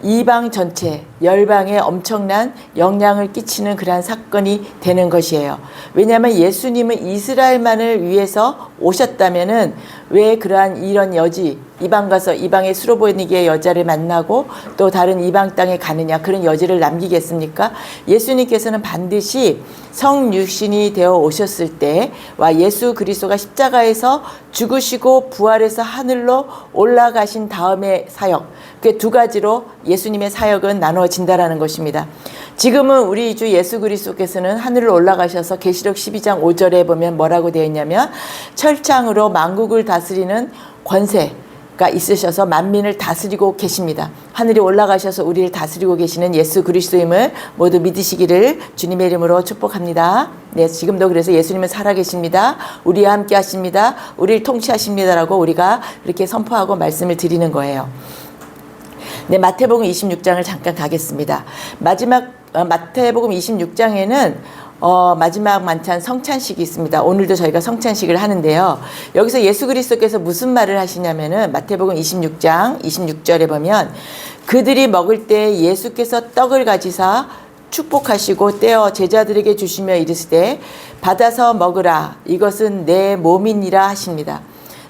이방 전체, 열방에 엄청난 영향을 끼치는 그러한 사건이 되는 것이에요. 왜냐하면 예수님은 이스라엘만을 위해서 오셨다면은 왜 그러한 이런 여지, 이방 가서 이방의 수로 보이게 여자를 만나고 또 다른 이방 땅에 가느냐, 그런 여지를 남기겠습니까? 예수님께서는 반드시 성육신이 되어 오셨을 때와 예수 그리스도가 십자가에서 죽으시고 부활해서 하늘로 올라가신 다음의 사역, 그 두 가지로 예수님의 사역은 나누어진다라는 것입니다. 지금은 우리 주 예수 그리스도께서는 하늘로 올라가셔서 계시록 12장 5절에 보면 뭐라고 되어 있냐면 철창으로 만국을 다스리는 권세가 있으셔서 만민을 다스리고 계십니다. 하늘에 올라가셔서 우리를 다스리고 계시는 예수 그리스도임을 모두 믿으시기를 주님의 이름으로 축복합니다. 네, 지금도 그래서 예수님은 살아계십니다. 우리와 함께 하십니다. 우리를 통치하십니다라고 우리가 이렇게 선포하고 말씀을 드리는 거예요. 네, 마태복음 26장을 잠깐 가겠습니다. 마태복음 26장에는 마지막 만찬 성찬식이 있습니다. 오늘도 저희가 성찬식을 하는데요. 여기서 예수 그리스도께서 무슨 말을 하시냐면은 마태복음 26장 26절에 보면 그들이 먹을 때 예수께서 떡을 가지사 축복하시고 떼어 제자들에게 주시며 이르시되 받아서 먹으라 이것은 내 몸이니라 하십니다.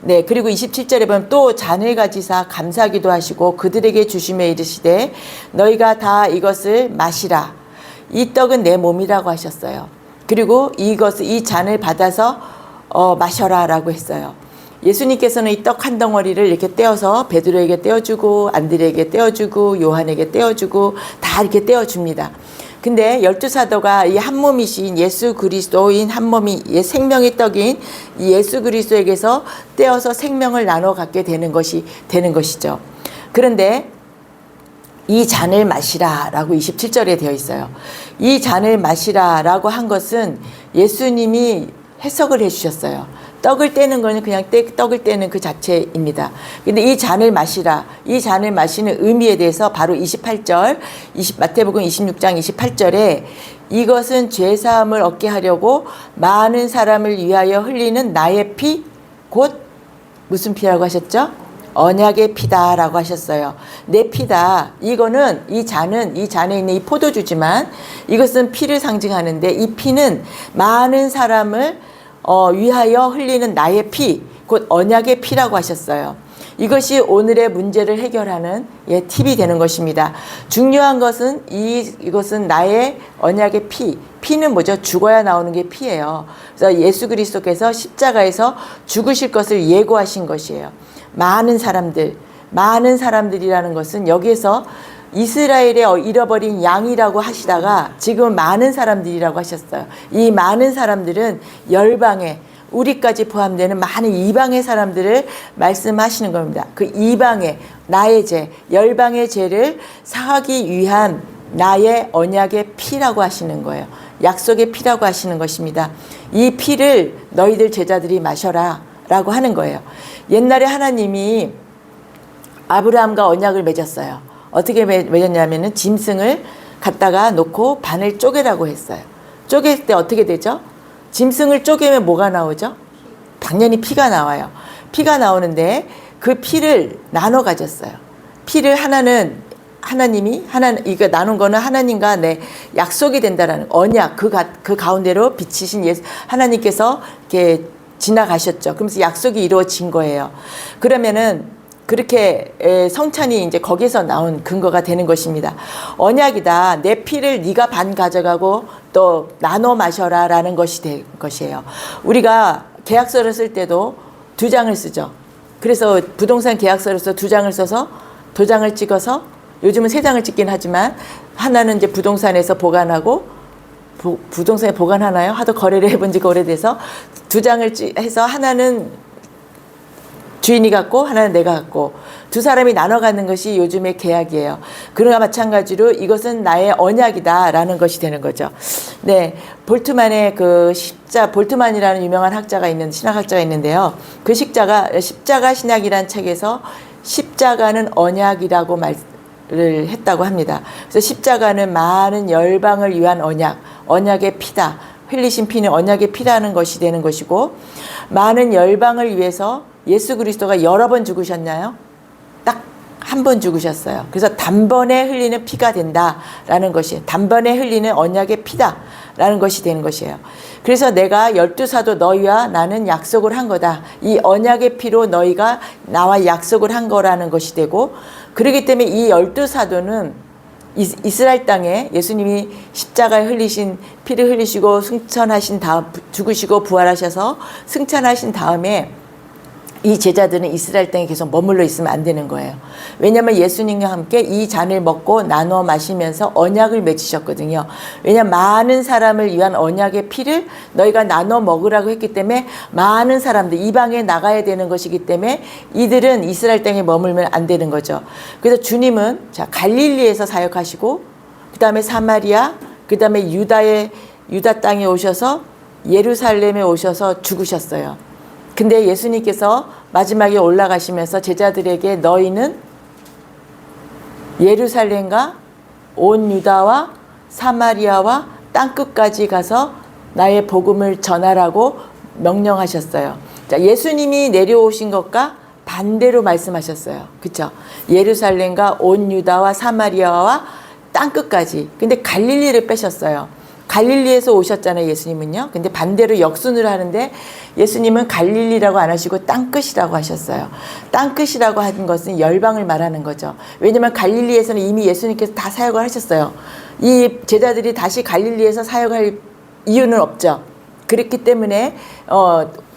네, 그리고 27절에 보면 또 잔을 가지사 감사기도 하시고 그들에게 주시며 이르시되 너희가 다 이것을 마시라. 이 떡은 내 몸이라고 하셨어요. 그리고 이 잔을 받아서 마셔라라고 했어요. 예수님께서는 이 떡 한 덩어리를 이렇게 떼어서 베드로에게 떼어주고 안드레에게 떼어주고 요한에게 떼어주고 다 이렇게 떼어줍니다. 근데 12사도가 이 한 몸이신 예수 그리스도인 한 몸이 생명의 떡인 이 예수 그리스도에게서 떼어서 생명을 나눠 갖게 되는 것이죠. 그런데 이 잔을 마시라라고 27절에 되어 있어요. 이 잔을 마시라라고 한 것은 예수님이 해석을 해주셨어요. 떡을 떼는 거는 그냥 떡을 떼는 그 자체입니다. 근데 이 잔을 마시라, 이 잔을 마시는 의미에 대해서 바로 28절, 마태복음 26장 28절에 이것은 죄사함을 얻게 하려고 많은 사람을 위하여 흘리는 나의 피, 곧 무슨 피라고 하셨죠? 언약의 피다라고 하셨어요. 내 피다. 이거는 이 잔에 있는 이 포도주지만 이것은 피를 상징하는데 이 피는 많은 사람을 위하여 흘리는 나의 피, 곧 언약의 피라고 하셨어요. 이것이 오늘의 문제를 해결하는 팁이 되는 것입니다. 중요한 것은 이것은 나의 언약의 피. 피는 뭐죠? 죽어야 나오는 게 피예요. 그래서 예수 그리스도께서 십자가에서 죽으실 것을 예고하신 것이에요. 많은 사람들이라는 것은 여기에서 이스라엘의 잃어버린 양이라고 하시다가 지금 많은 사람들이라고 하셨어요. 이 많은 사람들은 열방에 우리까지 포함되는 많은 이방의 사람들을 말씀하시는 겁니다. 그 이방의 나의 죄, 열방의 죄를 사하기 위한 나의 언약의 피라고 하시는 거예요. 약속의 피라고 하시는 것입니다. 이 피를 너희들 제자들이 마셔라 라고 하는 거예요. 옛날에 하나님이 아브라함과 언약을 맺었어요. 어떻게 맺었냐면은 짐승을 갖다가 놓고 반을 쪼개라고 했어요. 쪼갤 때 어떻게 되죠? 짐승을 쪼개면 뭐가 나오죠? 당연히 피가 나와요. 피가 나오는데 그 피를 나눠 가졌어요. 피를 이거 나눈 거는 하나님과 내 약속이 된다라는 언약, 그 가운데로 비치신 하나님께서 이렇게 지나가셨죠. 그러면서 약속이 이루어진 거예요. 그러면은 그렇게 성찬이 이제 거기서 나온 근거가 되는 것입니다. 언약이다. 내 피를 네가 반 가져가고 또 나눠 마셔라라는 것이 될 것이에요. 우리가 계약서를 쓸 때도 2장을 쓰죠. 그래서 부동산 계약서를 써서 2장을 써서 도장을 찍어서 요즘은 3장을 찍긴 하지만 하나는 이제 부동산에서 보관하고 부동산에 보관하나요? 하도 거래를 해본 지가 오래돼서 2장을 해서 하나는 주인이 갖고 하나는 내가 갖고 두 사람이 나눠 갖는 것이 요즘의 계약이에요. 그러나 마찬가지로 이것은 나의 언약이다라는 것이 되는 거죠. 네, 볼트만의 볼트만이라는 유명한 신학학자가 있는데요. 그 십자가 신약이라는 책에서 십자가는 언약이라고 말을 했다고 합니다. 그래서 십자가는 많은 열방을 위한 언약의 피다. 흘리신 피는 언약의 피라는 것이 되는 것이고, 많은 열방을 위해서 예수 그리스도가 여러 번 죽으셨나요? 딱 한 번 죽으셨어요. 그래서 단번에 흘리는 피가 된다라는 것이, 단번에 흘리는 언약의 피다라는 것이 되는 것이에요. 그래서 내가 12사도 너희와 나는 약속을 한 거다. 이 언약의 피로 너희가 나와 약속을 한 거라는 것이 되고, 그렇기 때문에 이 12사도는 이스라엘 땅에 예수님이 십자가에 흘리신 피를 흘리시고 승천하신 다음, 죽으시고 부활하셔서 승천하신 다음에 이 제자들은 이스라엘 땅에 계속 머물러 있으면 안 되는 거예요. 왜냐하면 예수님과 함께 이 잔을 먹고 나눠 마시면서 언약을 맺으셨거든요. 왜냐하면 많은 사람을 위한 언약의 피를 너희가 나눠 먹으라고 했기 때문에 많은 사람들, 이방에 나가야 되는 것이기 때문에 이들은 이스라엘 땅에 머물면 안 되는 거죠. 그래서 주님은 자, 갈릴리에서 사역하시고, 그 다음에 사마리아, 그 다음에 유다 땅에 오셔서 예루살렘에 오셔서 죽으셨어요. 근데 예수님께서 마지막에 올라가시면서 제자들에게 너희는 예루살렘과 온 유다와 사마리아와 땅끝까지 가서 나의 복음을 전하라고 명령하셨어요. 자, 예수님이 내려오신 것과 반대로 말씀하셨어요. 그렇죠? 예루살렘과 온 유다와 사마리아와 땅끝까지. 근데 갈릴리를 빼셨어요. 갈릴리에서 오셨잖아요, 예수님은요. 근데 반대로 역순을 하는데 예수님은 갈릴리라고 안 하시고 땅끝이라고 하셨어요. 땅끝이라고 하는 것은 열방을 말하는 거죠. 왜냐하면 갈릴리에서는 이미 예수님께서 다 사역을 하셨어요. 이 제자들이 다시 갈릴리에서 사역할 이유는 없죠. 그렇기 때문에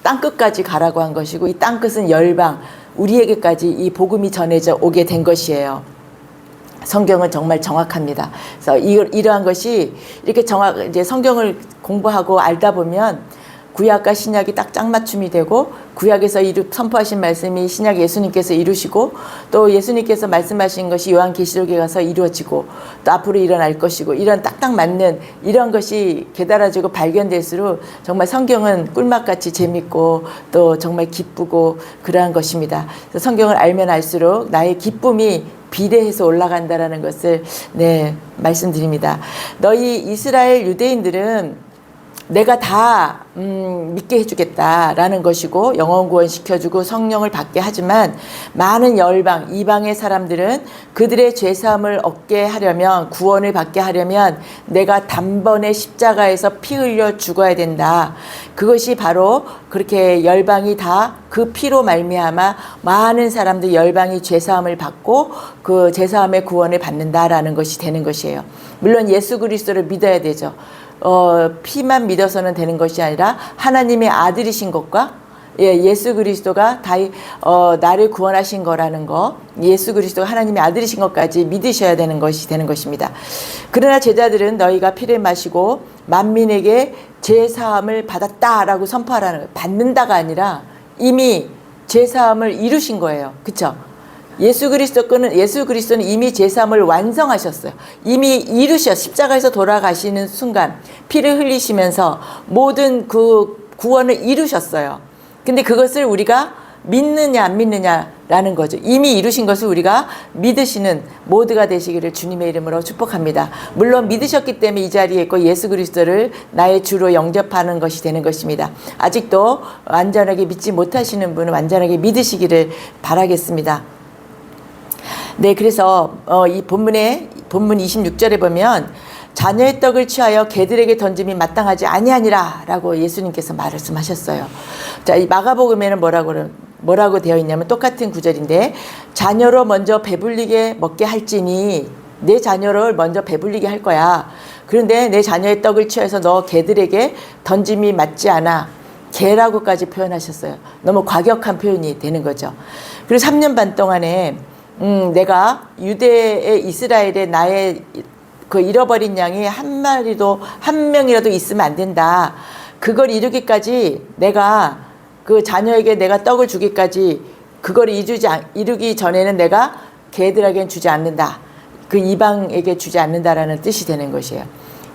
땅끝까지 가라고 한 것이고, 이 땅끝은 열방, 우리에게까지 이 복음이 전해져 오게 된 것이에요. 성경은 정말 정확합니다. 그래서 이러한 것이 이렇게 이제 성경을 공부하고 알다 보면 구약과 신약이 딱 짝맞춤이 되고, 구약에서 선포하신 말씀이 신약 예수님께서 이루시고, 또 예수님께서 말씀하신 것이 요한계시록에 가서 이루어지고, 또 앞으로 일어날 것이고, 이런 딱딱 맞는 이런 것이 깨달아지고 발견될수록 정말 성경은 꿀맛같이 재밌고 또 정말 기쁘고 그러한 것입니다. 그래서 성경을 알면 알수록 나의 기쁨이 비례해서 올라간다라는 것을 말씀드립니다. 너희 이스라엘 유대인들은 내가 다 믿게 해주겠다라는 것이고, 영원 구원 시켜주고 성령을 받게 하지만, 많은 열방 이방의 사람들은 그들의 죄사함을 얻게 하려면, 구원을 받게 하려면 내가 단번에 십자가에서 피 흘려 죽어야 된다. 그것이 바로 그렇게 열방이 다 그 피로 말미암아 많은 사람들 열방이 죄사함을 받고 그 죄사함의 구원을 받는다라는 것이 되는 것이에요. 물론 예수 그리스도를 믿어야 되죠. 피만 믿어서는 되는 것이 아니라 하나님의 아들이신 것과 예수 그리스도가 나를 구원하신 거라는 거, 예수 그리스도가 하나님의 아들이신 것까지 믿으셔야 되는 것이 되는 것입니다. 그러나 제자들은 너희가 피를 마시고 만민에게 죄사함을 받았다라고 선포하라는 거예요. 받는다가 아니라 이미 죄사함을 이루신 거예요. 그렇죠? 예수 그리스도는 이미 죄사함을 완성하셨어요. 이미 십자가에서 돌아가시는 순간 피를 흘리시면서 모든 그 구원을 이루셨어요. 근데 그것을 우리가 믿느냐 안 믿느냐라는 거죠. 이미 이루신 것을 우리가 믿으시는 모두가 되시기를 주님의 이름으로 축복합니다. 물론 믿으셨기 때문에 이 자리에 있고 예수 그리스도를 나의 주로 영접하는 것이 되는 것입니다. 아직도 완전하게 믿지 못하시는 분은 완전하게 믿으시기를 바라겠습니다. 네, 그래서 이 본문 26절에 보면 자녀의 떡을 취하여 개들에게 던짐이 마땅하지 아니하니라 라고 예수님께서 말씀하셨어요. 자, 이 마가복음에는 뭐라고 되어 있냐면 똑같은 구절인데, 자녀로 먼저 배불리게 먹게 할지니 내 자녀를 먼저 배불리게 할 거야. 그런데 내 자녀의 떡을 취해서 너 개들에게 던짐이 맞지 않아. 개라고까지 표현하셨어요. 너무 과격한 표현이 되는 거죠. 그리고 3년 반 동안에 내가 유대의 이스라엘에 나의 그 잃어버린 양이 한 명이라도 있으면 안 된다. 그걸 이루기까지 내가 그 자녀에게 내가 떡을 주기까지 그걸 이루기 전에는 내가 걔들에게는 주지 않는다. 그 이방에게 주지 않는다라는 뜻이 되는 것이에요.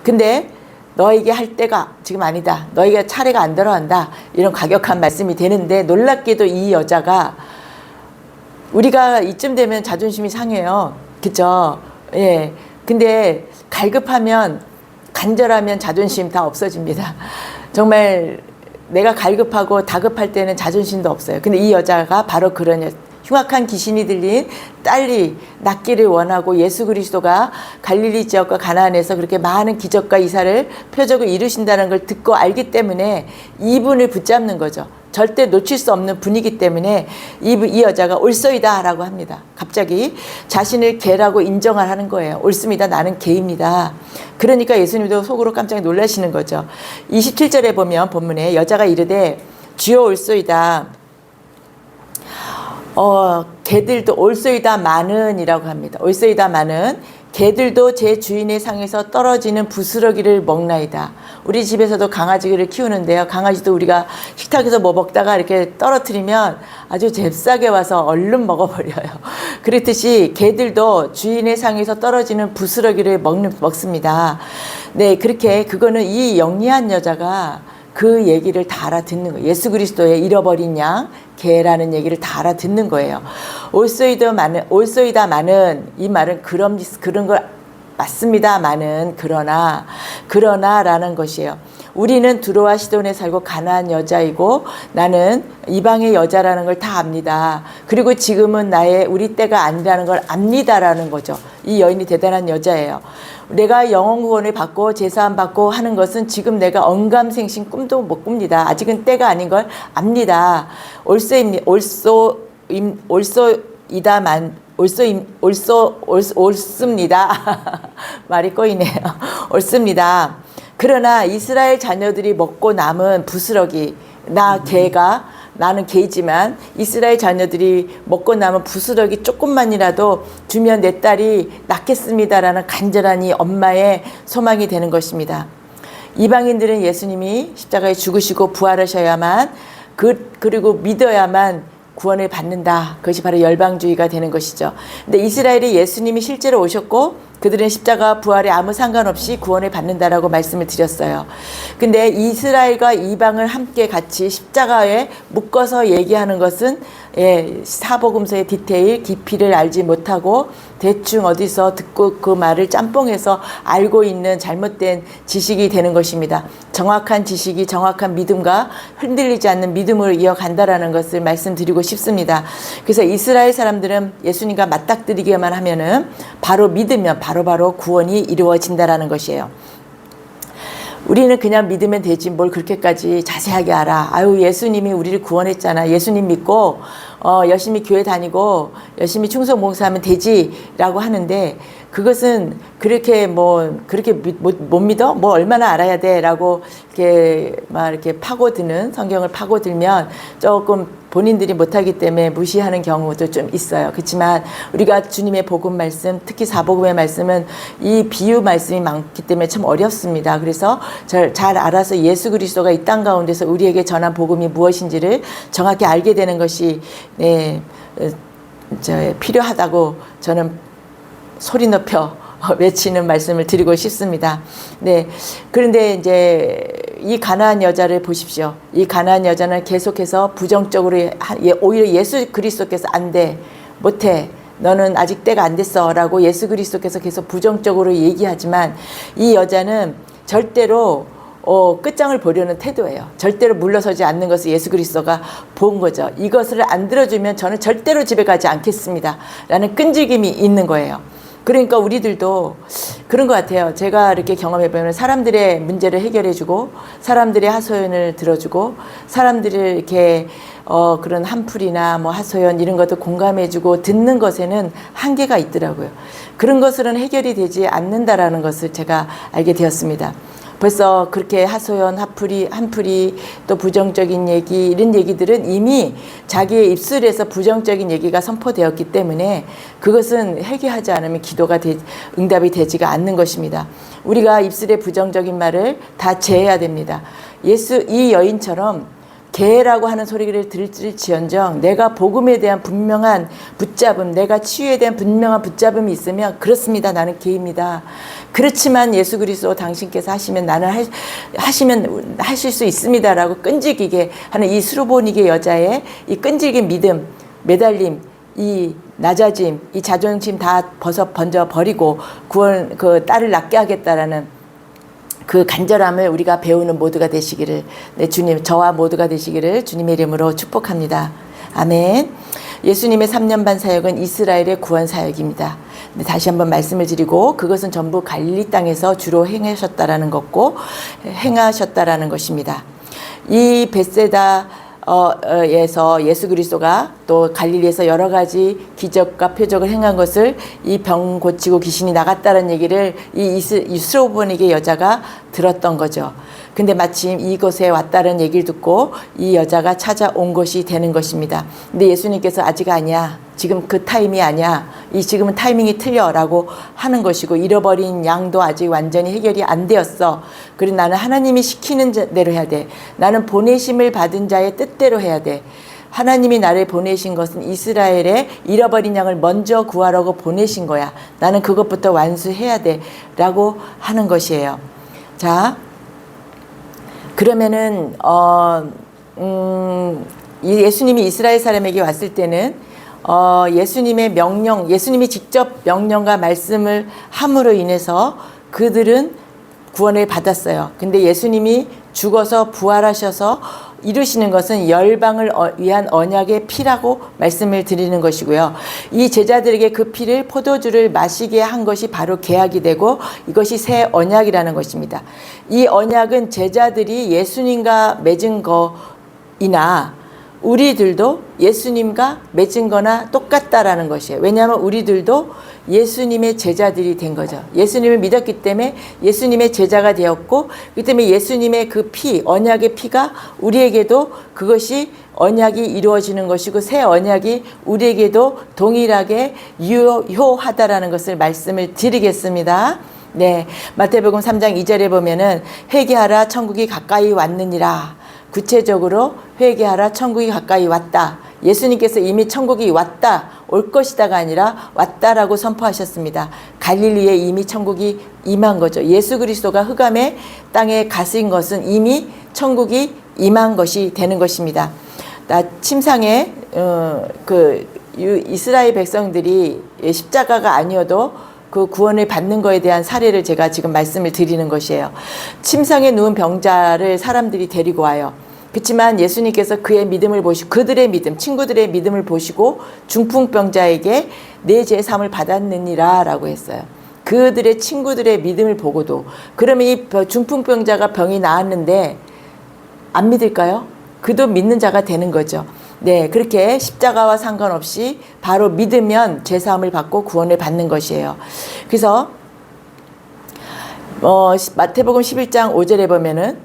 근데 너에게 할 때가 지금 아니다. 너에게 차례가 안 들어간다. 이런 과격한 말씀이 되는데, 놀랍게도 이 여자가, 우리가 이쯤 되면 자존심이 상해요. 그쵸? 예. 근데 갈급하면, 간절하면 자존심 다 없어집니다. 정말 내가 갈급하고 다급할 때는 자존심도 없어요. 근데 이 여자가 바로 그런 흉악한 귀신이 들린 딸이 낫기를 원하고 예수 그리스도가 갈릴리 지역과 가나안에서 그렇게 많은 기적과 이사를 표적을 이루신다는 걸 듣고 알기 때문에 이분을 붙잡는 거죠. 절대 놓칠 수 없는 분이기 때문에 이 여자가 옳소이다 라고 합니다. 갑자기 자신을 개라고 인정을 하는 거예요. 옳습니다. 나는 개입니다. 그러니까 예수님도 속으로 깜짝 놀라시는 거죠. 27절에 보면 본문에 여자가 이르되 주여 옳소이다. 개들도 옳소이다마는이라고 합니다. 옳소이다마는 개들도 제 주인의 상에서 떨어지는 부스러기를 먹나이다. 우리 집에서도 강아지를 키우는데요. 강아지도 우리가 식탁에서 뭐 먹다가 이렇게 떨어뜨리면 아주 잽싸게 와서 얼른 먹어버려요. 그렇듯이 개들도 주인의 상에서 떨어지는 부스러기를 먹습니다. 네, 그렇게 그거는 이 영리한 여자가 그 얘기를 다 알아듣는 거예요. 예수 그리스도의 잃어버린 양, 개라는 얘기를 다 알아듣는 거예요. 옳소이다마는 이 말은 그런 걸 맞습니다마는 그러나라는 것이에요. 우리는 두로와 시돈에 살고 가나안 여자이고 나는 이방의 여자라는 걸 다 압니다. 그리고 지금은 우리 때가 아니라는 걸 압니다라는 거죠. 이 여인이 대단한 여자예요. 내가 영혼 구원을 받고 제사함 받고 하는 것은 지금 내가 언감생심 꿈도 못 꿉니다. 아직은 때가 아닌 걸 압니다. 옳습니다. 말이 꼬이네요. 옳습니다. 그러나 이스라엘 자녀들이 먹고 남은 부스러기, 나는 개이지만 이스라엘 자녀들이 먹고 남은 부스러기 조금만이라도 주면 내 딸이 낫겠습니다라는 간절한 이 엄마의 소망이 되는 것입니다. 이방인들은 예수님이 십자가에 죽으시고 부활하셔야만 그리고 믿어야만 구원을 받는다. 그것이 바로 열방주의가 되는 것이죠. 근데 이스라엘이 예수님이 실제로 오셨고 그들은 십자가 부활에 아무 상관없이 구원을 받는다라고 말씀을 드렸어요. 근데 이스라엘과 이방을 함께 같이 십자가에 묶어서 얘기하는 것은 사복음서의 디테일 깊이를 알지 못하고 대충 어디서 듣고 그 말을 짬뽕해서 알고 있는 잘못된 지식이 되는 것입니다. 정확한 지식이 정확한 믿음과 흔들리지 않는 믿음으로 이어간다라는 것을 말씀드리고 싶습니다. 그래서 이스라엘 사람들은 예수님과 맞닥뜨리기만 하면은 바로 믿으면 바로 구원이 이루어진다라는 것이에요. 우리는 그냥 믿으면 되지 뭘 그렇게까지 자세하게 알아. 아유, 예수님이 우리를 구원했잖아. 예수님 믿고 열심히 교회 다니고 열심히 충성 봉사하면 되지라고 하는데 그것은 그렇게 못 믿어? 뭐 얼마나 알아야 돼라고 이렇게 파고드는 성경을 파고들면 조금 본인들이 못하기 때문에 무시하는 경우도 좀 있어요. 그렇지만 우리가 주님의 복음 말씀, 특히 사복음의 말씀은 이 비유 말씀이 많기 때문에 참 어렵습니다. 그래서 잘 알아서 예수 그리스도가 이 땅 가운데서 우리에게 전한 복음이 무엇인지를 정확히 알게 되는 것이 필요하다고 저는 소리 높여 외치는 말씀을 드리고 싶습니다. 네. 그런데 이제 이 가나안 여자를 보십시오. 이 가나안 여자는 계속해서 부정적으로 오히려 예수 그리스도께서 안 돼, 못해, 너는 아직 때가 안 됐어 라고 예수 그리스도께서 계속 부정적으로 얘기하지만 이 여자는 절대로 끝장을 보려는 태도예요. 절대로 물러서지 않는 것을 예수 그리스도가 본 거죠. 이것을 안 들어주면 저는 절대로 집에 가지 않겠습니다 라는 끈질김이 있는 거예요. 그러니까 우리들도 그런 것 같아요. 제가 이렇게 경험해보면 사람들의 문제를 해결해주고 사람들의 하소연을 들어주고 사람들을 이렇게 그런 한풀이나 뭐 하소연 이런 것도 공감해주고 듣는 것에는 한계가 있더라고요. 그런 것으로는 해결이 되지 않는다라는 것을 제가 알게 되었습니다. 벌써 그렇게 하소연, 한풀이 또 부정적인 얘기 이런 얘기들은 이미 자기의 입술에서 부정적인 얘기가 선포되었기 때문에 그것은 회개하지 않으면 기도가 응답이 되지가 않는 것입니다. 우리가 입술의 부정적인 말을 다 제해야 됩니다. 이 여인처럼 개라고 하는 소리를 들을지언정 내가 복음에 대한 분명한 붙잡음, 내가 치유에 대한 분명한 붙잡음이 있으면 그렇습니다. 나는 개입니다. 그렇지만 예수 그리스도 당신께서 하시면 나는 하시면 하실 수 있습니다라고 끈질기게 하는 이 수르보니게 여자의 이 끈질긴 믿음, 매달림, 이 낮아짐, 이 자존심 다 번져 버리고 그 딸을 낳게 하겠다라는 그 간절함을 우리가 배우는 모두가 되시기를, 네, 주님, 저와 모두가 되시기를 주님의 이름으로 축복합니다. 아멘. 예수님의 3년 반 사역은 이스라엘의 구원 사역입니다. 근데 다시 한번 말씀을 드리고 그것은 전부 갈릴리 땅에서 주로 행하셨다라는 것입니다. 이 벳세다 에서 예수 그리스도가 또 갈릴리에서 여러 가지 기적과 표적을 행한 것을 이 병 고치고 귀신이 나갔다는 얘기를 이 스로보니게 여자가 들었던 거죠. 근데 마침 이곳에 왔다는 얘기를 듣고 이 여자가 찾아온 것이 되는 것입니다. 근데 예수님께서 아직 아니야. 지금 그 타임이 아니야. 지금은 타이밍이 틀려라고 하는 것이고 잃어버린 양도 아직 완전히 해결이 안 되었어. 그리고 나는 하나님이 시키는 대로 해야 돼. 나는 보내심을 받은 자의 뜻대로 해야 돼. 하나님이 나를 보내신 것은 이스라엘의 잃어버린 양을 먼저 구하라고 보내신 거야. 나는 그것부터 완수해야 돼. 라고 하는 것이에요. 자, 그러면은 예수님이 이스라엘 사람에게 왔을 때는 예수님의 명령, 예수님이 직접 명령과 말씀을 함으로 인해서 그들은 구원을 받았어요. 근데 예수님이 죽어서 부활하셔서 이루시는 것은 열방을 위한 언약의 피라고 말씀을 드리는 것이고요. 이 제자들에게 그 피를 포도주를 마시게 한 것이 바로 계약이 되고 이것이 새 언약이라는 것입니다. 이 언약은 제자들이 예수님과 맺은 거이나 우리들도 예수님과 맺은 거나 똑같다라는 것이에요. 왜냐하면 우리들도 예수님의 제자들이 된 거죠. 예수님을 믿었기 때문에 예수님의 제자가 되었고 그렇기 때문에 예수님의 그 피, 언약의 피가 우리에게도 그것이 언약이 이루어지는 것이고 새 언약이 우리에게도 동일하게 유효하다라는 것을 말씀을 드리겠습니다. 네, 마태복음 3장 2절에 보면은 회개하라 천국이 가까이 왔느니라. 구체적으로 회개하라 천국이 가까이 왔다. 예수님께서 이미 천국이 왔다, 올 것이다가 아니라 왔다라고 선포하셨습니다. 갈릴리에 이미 천국이 임한 거죠. 예수 그리스도가 흑암의 땅에 가신 것은 이미 천국이 임한 것이 되는 것입니다. 침상에 이스라엘 백성들이 십자가가 아니어도 그 구원을 받는 거에 대한 사례를 제가 지금 말씀을 드리는 것이에요. 침상에 누운 병자를 사람들이 데리고 와요. 그렇지만 예수님께서 그의 믿음을 보시고 그들의 믿음, 친구들의 믿음을 보시고 중풍병자에게 내 죄 사함을 받았느니라 라고 했어요. 그들의 친구들의 믿음을 보고도. 그러면 이 중풍병자가 병이 나았는데 안 믿을까요? 그도 믿는 자가 되는 거죠. 네, 그렇게 십자가와 상관없이 바로 믿으면 죄 사함을 받고 구원을 받는 것이에요. 그래서 마태복음 11장 5절에 보면은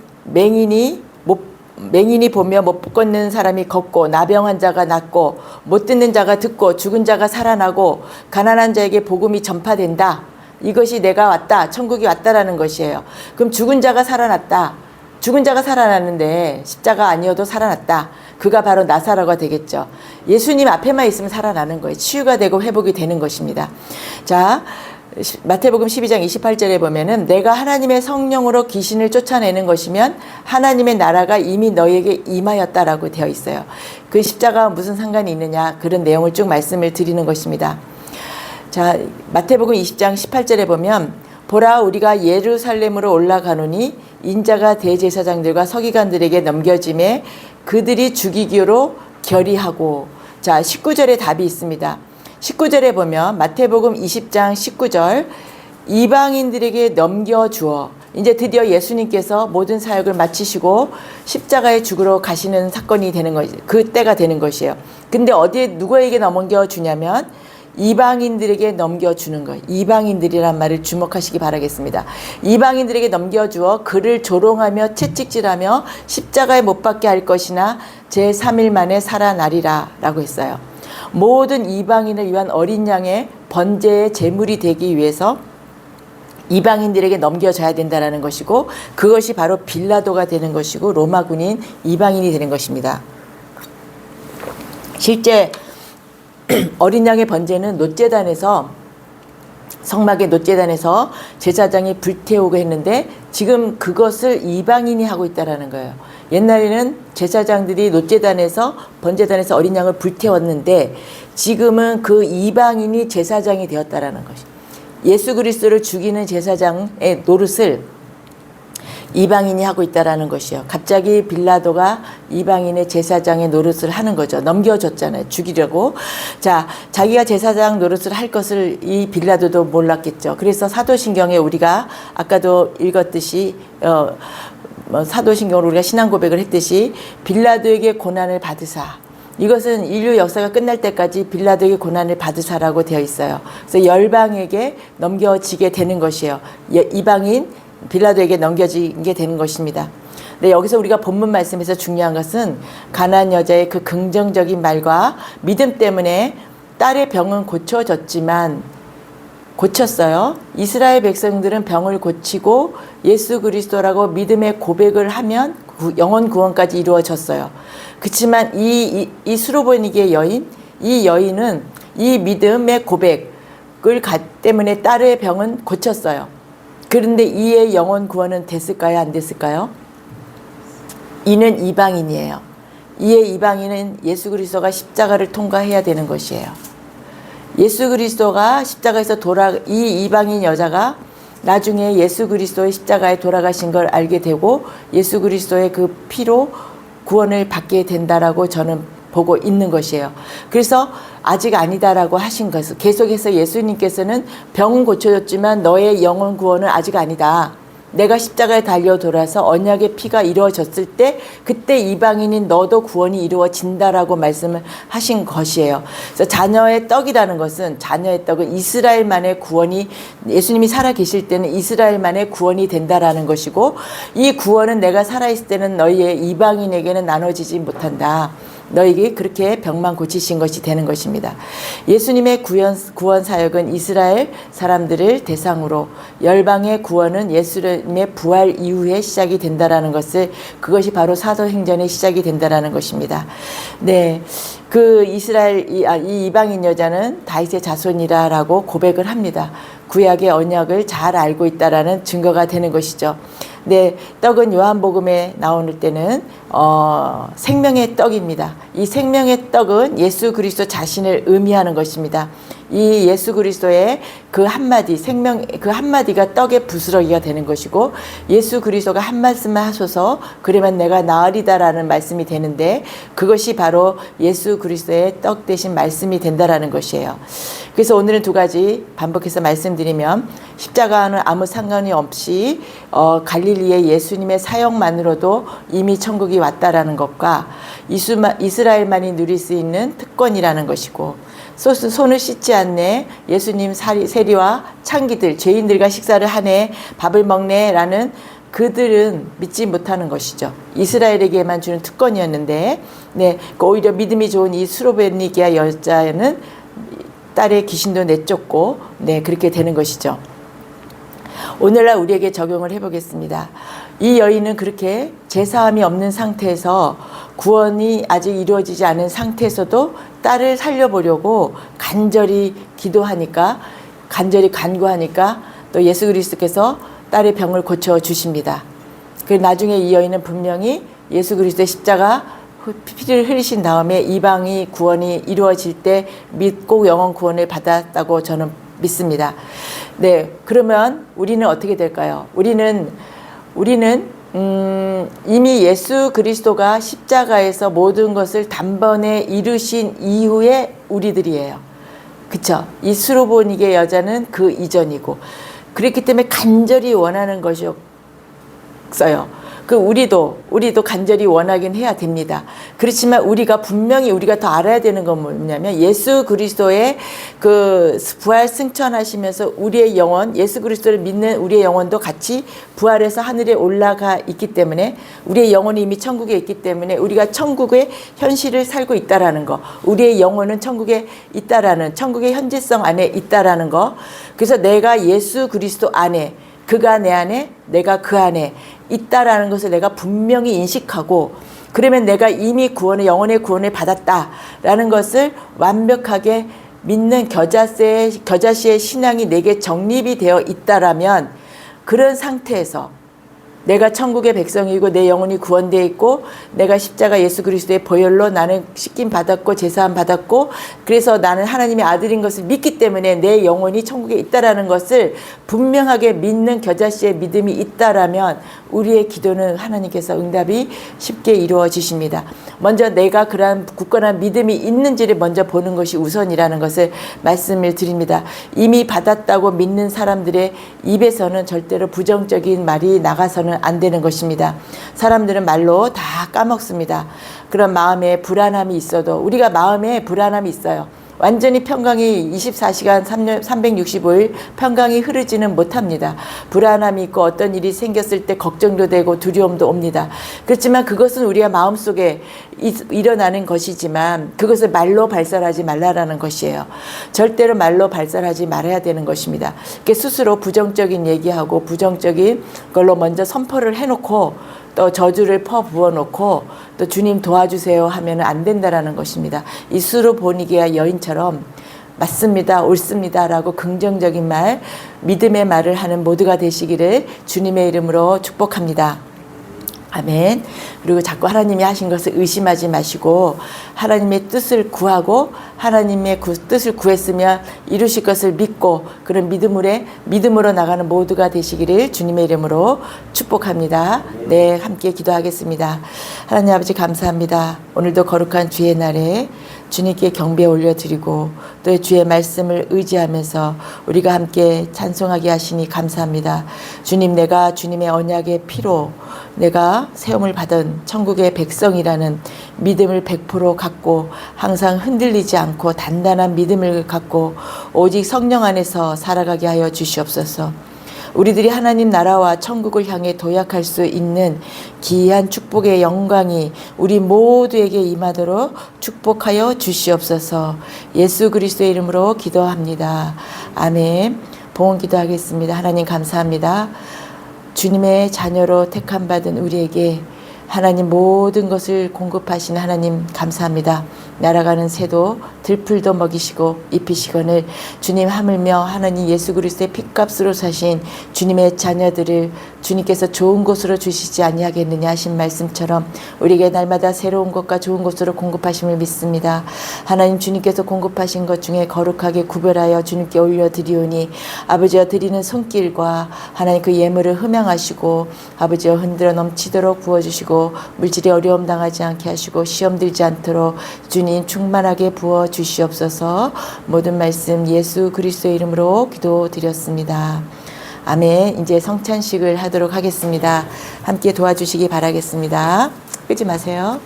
맹인이 보며 못 걷는 사람이 걷고 나병한 자가 낫고 못 듣는 자가 듣고 죽은 자가 살아나고 가난한 자에게 복음이 전파된다. 이것이 내가 왔다. 천국이 왔다라는 것이에요. 그럼 죽은 자가 살아났다. 죽은 자가 살아났는데 십자가 아니어도 살아났다. 그가 바로 나사로가 되겠죠. 예수님 앞에만 있으면 살아나는 거예요. 치유가 되고 회복이 되는 것입니다. 자, 마태복음 12장 28절에 보면은 내가 하나님의 성령으로 귀신을 쫓아내는 것이면 하나님의 나라가 이미 너희에게 임하였다라고 되어 있어요. 그 십자가와 무슨 상관이 있느냐 그런 내용을 쭉 말씀을 드리는 것입니다. 자, 마태복음 20장 18절에 보면 보라 우리가 예루살렘으로 올라가노니 인자가 대제사장들과 서기관들에게 넘겨짐에 그들이 죽이기로 결의하고. 자, 19절에 답이 있습니다. 19절에 보면 마태복음 20장 19절 이방인들에게 넘겨주어. 이제 드디어 예수님께서 모든 사역을 마치시고 십자가에 죽으러 가시는 사건이 되는 것이 그 때가 되는 것이에요. 근데 어디에 누구에게 넘겨주냐면 이방인들에게 넘겨주는 거예요. 이방인들이란 말을 주목하시기 바라겠습니다. 이방인들에게 넘겨주어 그를 조롱하며 채찍질하며 십자가에 못 박게 할 것이나 제3일 만에 살아나리라 라고 했어요. 모든 이방인을 위한 어린 양의 번제의 제물이 되기 위해서 이방인들에게 넘겨져야 된다는 것이고 그것이 바로 빌라도가 되는 것이고 로마 군인 이방인이 되는 것입니다. 실제 어린 양의 번제는 노제단에서 성막의 노제단에서 제사장이 불태우고 했는데 지금 그것을 이방인이 하고 있다는 거예요. 옛날에는 제사장들이 노제단에서 번제단에서 어린 양을 불태웠는데 지금은 그 이방인이 제사장이 되었다라는 것이. 예수 그리스도를 죽이는 제사장의 노릇을 이방인이 하고 있다라는 것이요. 갑자기 빌라도가 이방인의 제사장의 노릇을 하는 거죠. 넘겨줬잖아요. 죽이려고. 자, 자기가 제사장 노릇을 할 것을 이 빌라도도 몰랐겠죠. 그래서 사도신경에 우리가 아까도 읽었듯이 사도신경으로 우리가 신앙 고백을 했듯이 빌라도에게 고난을 받으사, 이것은 인류 역사가 끝날 때까지 빌라도에게 고난을 받으사라고 되어 있어요. 그래서 열방에게 넘겨지게 되는 것이에요. 이방인 빌라도에게 넘겨지게 되는 것입니다. 네, 여기서 우리가 본문 말씀에서 중요한 것은 가나안 여자의 그 긍정적인 말과 믿음 때문에 딸의 병은 고쳐졌지만, 고쳤어요. 이스라엘 백성들은 병을 고치고 예수 그리스도라고 믿음의 고백을 하면 영혼 구원까지 이루어졌어요. 그렇지만 이 수로보니게 여인, 이 여인은 이 믿음의 고백을 때문에 딸의 병은 고쳤어요. 그런데 이의 영혼 구원은 됐을까요? 안 됐을까요? 이는 이방인이에요. 이의 이방인은 예수 그리스도가 십자가를 통과해야 되는 것이에요. 예수 그리스도가 십자가에서 이 이방인 여자가 나중에 예수 그리스도의 십자가에 돌아가신 걸 알게 되고 예수 그리스도의 그 피로 구원을 받게 된다라고 저는 보고 있는 것이에요. 그래서 아직 아니다라고 하신 것을 계속해서 예수님께서는 병은 고쳐졌지만 너의 영혼 구원은 아직 아니다. 내가 십자가에 달려 돌아서 언약의 피가 이루어졌을 때 그때 이방인인 너도 구원이 이루어진다라고 말씀을 하신 것이에요. 그래서 자녀의 떡이라는 것은, 자녀의 떡은 이스라엘만의 구원이, 예수님이 살아계실 때는 이스라엘만의 구원이 된다라는 것이고, 이 구원은 내가 살아있을 때는 너희의 이방인에게는 나눠지지 못한다. 너에게 그렇게 병만 고치신 것이 되는 것입니다. 예수님의 구원 사역은 이스라엘 사람들을 대상으로, 열방의 구원은 예수님의 부활 이후에 시작이 된다라는 것을, 그것이 바로 사도행전의 시작이 된다라는 것입니다. 네, 그 이 이방인 여자는 다윗의 자손이라고 고백을 합니다. 구약의 언약을 잘 알고 있다라는 증거가 되는 것이죠. 네, 떡은 요한복음에 나오는 때는 생명의 떡입니다. 이 생명의 떡은 예수 그리스도 자신을 의미하는 것입니다. 이 예수 그리스도의 그 한마디, 그 한마디가 떡의 부스러기가 되는 것이고, 예수 그리스도가 한 말씀만 하소서 그러면 내가 나으리다라는 말씀이 되는데, 그것이 바로 예수 그리스도의 떡 대신 말씀이 된다라는 것이에요. 그래서 오늘은 두 가지 반복해서 말씀드리면, 십자가와는 아무 상관이 없이 갈릴리의 예수님의 사역만으로도 이미 천국이 왔다라는 것과 이스라엘만이 누릴 수 있는 특권이라는 것이고, 손을 씻지 않네, 예수님 세리와 창기들, 죄인들과 식사를 하네, 밥을 먹네라는 그들은 믿지 못하는 것이죠. 이스라엘에게만 주는 특권이었는데, 네, 오히려 믿음이 좋은 이 수로베니게아 여자는 딸의 귀신도 내쫓고, 네, 그렇게 되는 것이죠. 오늘날 우리에게 적용을 해보겠습니다. 이 여인은 그렇게 제사함이 없는 상태에서, 구원이 아직 이루어지지 않은 상태에서도 딸을 살려보려고 간절히 기도하니까, 간절히 간구하니까 또 예수 그리스도께서 딸의 병을 고쳐주십니다. 그 나중에 이 여인은 분명히 예수 그리스도의 십자가 피를 흘리신 다음에 이방이 구원이 이루어질 때 믿고 영원 구원을 받았다고 저는 믿습니다. 네, 그러면 우리는 어떻게 될까요? 우리는 이미 예수 그리스도가 십자가에서 모든 것을 단번에 이루신 이후에 우리들이에요. 그쵸? 이 수로보니게 여자는 그 이전이고, 그렇기 때문에 간절히 원하는 것이었어요. 우리도 간절히 원하긴 해야 됩니다. 그렇지만 분명히 우리가 더 알아야 되는 건 뭐냐면, 예수 그리스도의 그 부활 승천하시면서 우리의 영혼, 예수 그리스도를 믿는 우리의 영혼도 같이 부활해서 하늘에 올라가 있기 때문에, 우리의 영혼이 이미 천국에 있기 때문에 우리가 천국의 현실을 살고 있다라는 거, 우리의 영혼은 천국에 있다라는, 천국의 현실성 안에 있다라는 거. 그래서 내가 예수 그리스도 안에, 그가 내 안에, 내가 그 안에 있다라는 것을 내가 분명히 인식하고, 그러면 내가 이미 영혼의 구원을 받았다라는 것을 완벽하게 믿는 겨자씨의 신앙이 내게 정립이 되어 있다라면, 그런 상태에서 내가 천국의 백성이고 내 영혼이 구원되어 있고 내가 십자가 예수 그리스도의 보혈로 나는 씻김 받았고 제사함 받았고 그래서 나는 하나님의 아들인 것을 믿기 때문에 내 영혼이 천국에 있다라는 것을 분명하게 믿는 겨자씨의 믿음이 있다라면 우리의 기도는 하나님께서 응답이 쉽게 이루어지십니다. 먼저 내가 그러한 굳건한 믿음이 있는지를 먼저 보는 것이 우선이라는 것을 말씀을 드립니다. 이미 받았다고 믿는 사람들의 입에서는 절대로 부정적인 말이 나가서는 안 되는 것입니다. 사람들은 말로 다 까먹습니다. 그런 마음에 불안함이 있어도 우리가 마음에 불안함이 있어요. 완전히 평강이 24시간 365일 평강이 흐르지는 못합니다. 불안함이 있고 어떤 일이 생겼을 때 걱정도 되고 두려움도 옵니다. 그렇지만 그것은 우리의 마음속에 일어나는 것이지만 그것을 말로 발설하지 말라라는 것이에요. 절대로 말로 발설하지 말아야 되는 것입니다. 스스로 부정적인 얘기하고 부정적인 걸로 먼저 선포를 해놓고 또 저주를 부어놓고 또 주님 도와주세요 하면 안 된다라는 것입니다. 이 수르보니게와 여인처럼 맞습니다, 옳습니다 라고 긍정적인 말, 믿음의 말을 하는 모두가 되시기를 주님의 이름으로 축복합니다. 아멘. 그리고 자꾸 하나님이 하신 것을 의심하지 마시고 하나님의 뜻을 구하고 하나님의 뜻을 구했으면 이루실 것을 믿고 그런 믿음으로 나가는 모두가 되시기를 주님의 이름으로 축복합니다. 네, 함께 기도하겠습니다. 하나님 아버지 감사합니다. 오늘도 거룩한 주의 날에 주님께 경배 올려드리고 또 주의 말씀을 의지하면서 우리가 함께 찬송하게 하시니 감사합니다. 주님, 내가 주님의 언약의 피로 내가 세움을 받은 천국의 백성이라는 믿음을 100% 갖고 항상 흔들리지 않고 단단한 믿음을 갖고 오직 성령 안에서 살아가게 하여 주시옵소서. 우리들이 하나님 나라와 천국을 향해 도약할 수 있는 기이한 축복의 영광이 우리 모두에게 임하도록 축복하여 주시옵소서. 예수 그리스도의 이름으로 기도합니다. 아멘. 봉헌 기도하겠습니다. 하나님 감사합니다. 주님의 자녀로 택함받은 우리에게 하나님 모든 것을 공급하시는 하나님 감사합니다. 날아가는 새도 들풀도 먹이시고 입히시거늘 주님 하물며 하나님 예수 그리스도의 핏값으로 사신 주님의 자녀들을 주님께서 좋은 곳으로 주시지 아니하겠느냐 하신 말씀처럼 우리에게 날마다 새로운 것과 좋은 것으로 공급하심을 믿습니다. 하나님 주님께서 공급하신 것 중에 거룩하게 구별하여 주님께 올려드리오니 아버지여 드리는 손길과 하나님 그 예물을 흠양하시고 아버지여 흔들어 넘치도록 부어주시고 물질이 어려움 당하지 않게 하시고 시험 들지 않도록 주님 충만하게 부어 주시옵소서. 모든 말씀 예수 그리스도의 이름으로 기도드렸습니다. 아멘. 이제 성찬식을 하도록 하겠습니다. 함께 도와주시기 바라겠습니다. 끄지 마세요.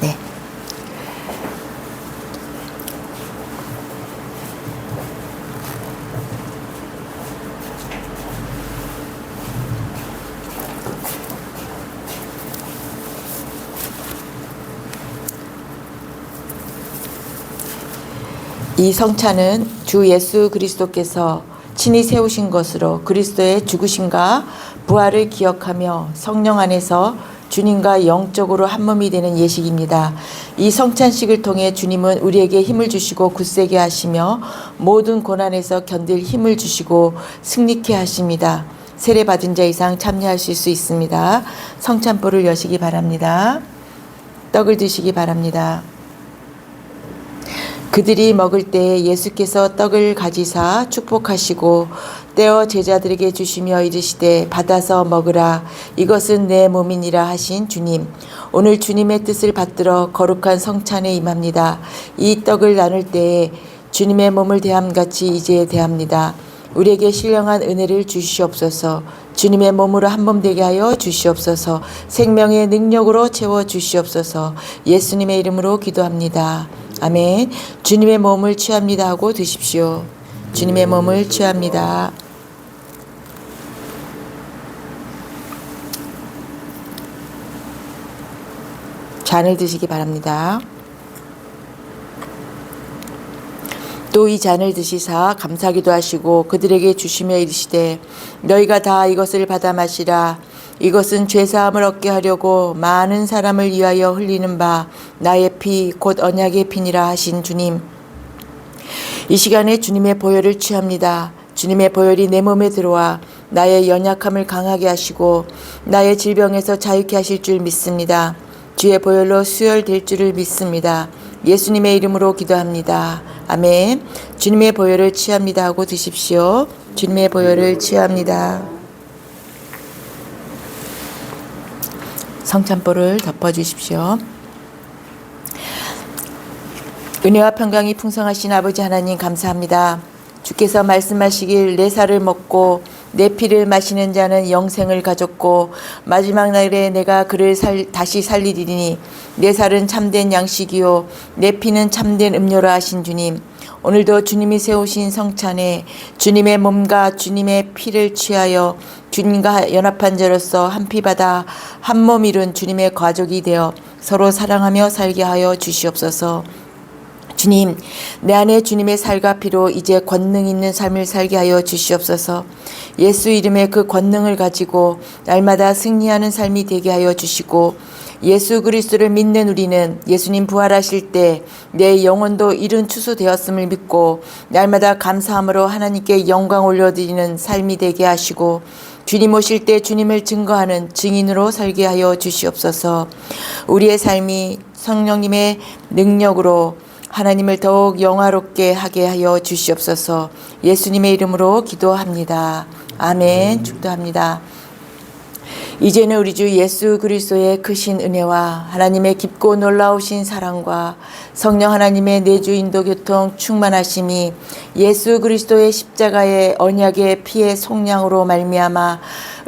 네. 이 성찬은 주 예수 그리스도께서 친히 세우신 것으로 그리스도의 죽으심과 부활을 기억하며 성령 안에서 주님과 영적으로 한 몸이 되는 예식입니다. 이 성찬식을 통해 주님은 우리에게 힘을 주시고 굳세게 하시며 모든 고난에서 견딜 힘을 주시고 승리케 하십니다. 세례받은 자 이상 참여하실 수 있습니다. 성찬불을 여시기 바랍니다. 떡을 드시기 바랍니다. 그들이 먹을 때 예수께서 떡을 가지사 축복하시고 떼어 제자들에게 주시며 이르시되 받아서 먹으라 이것은 내 몸이니라 하신 주님. 오늘 주님의 뜻을 받들어 거룩한 성찬에 임합니다. 이 떡을 나눌 때에 주님의 몸을 대함같이 이제 대합니다. 우리에게 신령한 은혜를 주시옵소서. 주님의 몸으로 한 몸 되게 하여 주시옵소서. 생명의 능력으로 채워 주시옵소서. 예수님의 이름으로 기도합니다. 아멘. 주님의 몸을 취합니다 하고 드십시오. 주님의 몸을 취합니다. 잔을 드시기 바랍니다. 또 이 잔을 드시사 감사기도 하시고 그들에게 주시며 이르시되 너희가 다 이것을 받아 마시라. 이것은 죄사함을 얻게 하려고 많은 사람을 위하여 흘리는 바 나의 피 곧 언약의 피니라 하신 주님. 이 시간에 주님의 보혈을 취합니다. 주님의 보혈이 내 몸에 들어와 나의 연약함을 강하게 하시고 나의 질병에서 자유케 하실 줄 믿습니다. 주의 보혈로 수혈될 줄을 믿습니다. 예수님의 이름으로 기도합니다. 아멘. 주님의 보혈을 취합니다 하고 드십시오. 주님의 보혈을 취합니다. 성찬볼을 덮어주십시오. 은혜와 평강이 풍성하신 아버지 하나님 감사합니다. 주께서 말씀하시길 내 살을 먹고 내 피를 마시는 자는 영생을 가졌고 마지막 날에 내가 그를 다시 살리리니 내 살은 참된 양식이요 내 피는 참된 음료라 하신 주님, 오늘도 주님이 세우신 성찬에 주님의 몸과 주님의 피를 취하여 주님과 연합한 자로서 한 피 받아 한 몸 이룬 주님의 가족이 되어 서로 사랑하며 살게 하여 주시옵소서. 주님, 내 안에 주님의 살과 피로 이제 권능 있는 삶을 살게 하여 주시옵소서. 예수 이름의 그 권능을 가지고 날마다 승리하는 삶이 되게 하여 주시고, 예수 그리스도를 믿는 우리는 예수님 부활하실 때 내 영혼도 이룬 추수되었음을 믿고 날마다 감사함으로 하나님께 영광 올려드리는 삶이 되게 하시고, 주님 오실 때 주님을 증거하는 증인으로 살게 하여 주시옵소서. 우리의 삶이 성령님의 능력으로 하나님을 더욱 영화롭게 하게 하여 주시옵소서. 예수님의 이름으로 기도합니다. 아멘. 축도합니다. 이제는 우리 주 예수 그리스도의 크신 은혜와 하나님의 깊고 놀라우신 사랑과 성령 하나님의 내주 인도 교통 충만하심이 예수 그리스도의 십자가의 언약의 피의 속량으로 말미암아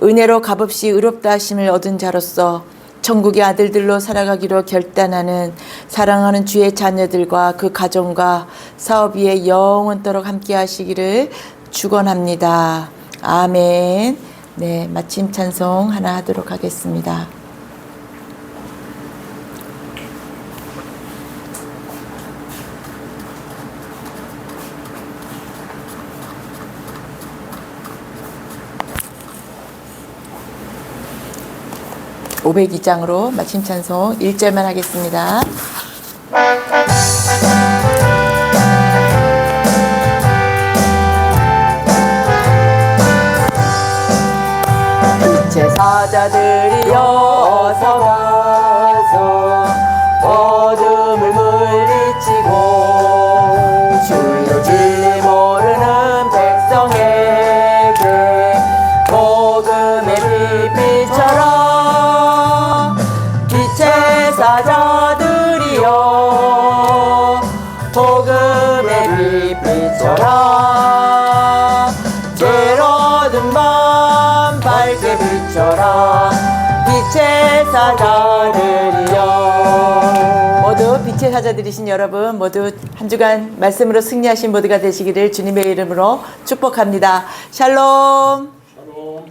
은혜로 값없이 의롭다 하심을 얻은 자로서 천국의 아들들로 살아가기로 결단하는 사랑하는 주의 자녀들과 그 가정과 사업 위에 영원토록 함께 하시기를 축원합니다. 아멘. 네, 마침 찬송 하나 하도록 하겠습니다. (502장으로) 마침 찬송 1절만 하겠습니다. 빛의 사자들이여 어서 와서 어둠을 물리치고 주여 진리 모르는 백성에게 복음의 빛비춰라. 빛의 사자들이여 복음의 빛비춰라. 죄로든 밤 밝게 비춰라. 빛의 사자들이여. 모두 빛의 사자들이신 여러분, 모두 한 주간 말씀으로 승리하신 모두가 되시기를 주님의 이름으로 축복합니다. 샬롬. 샬롬.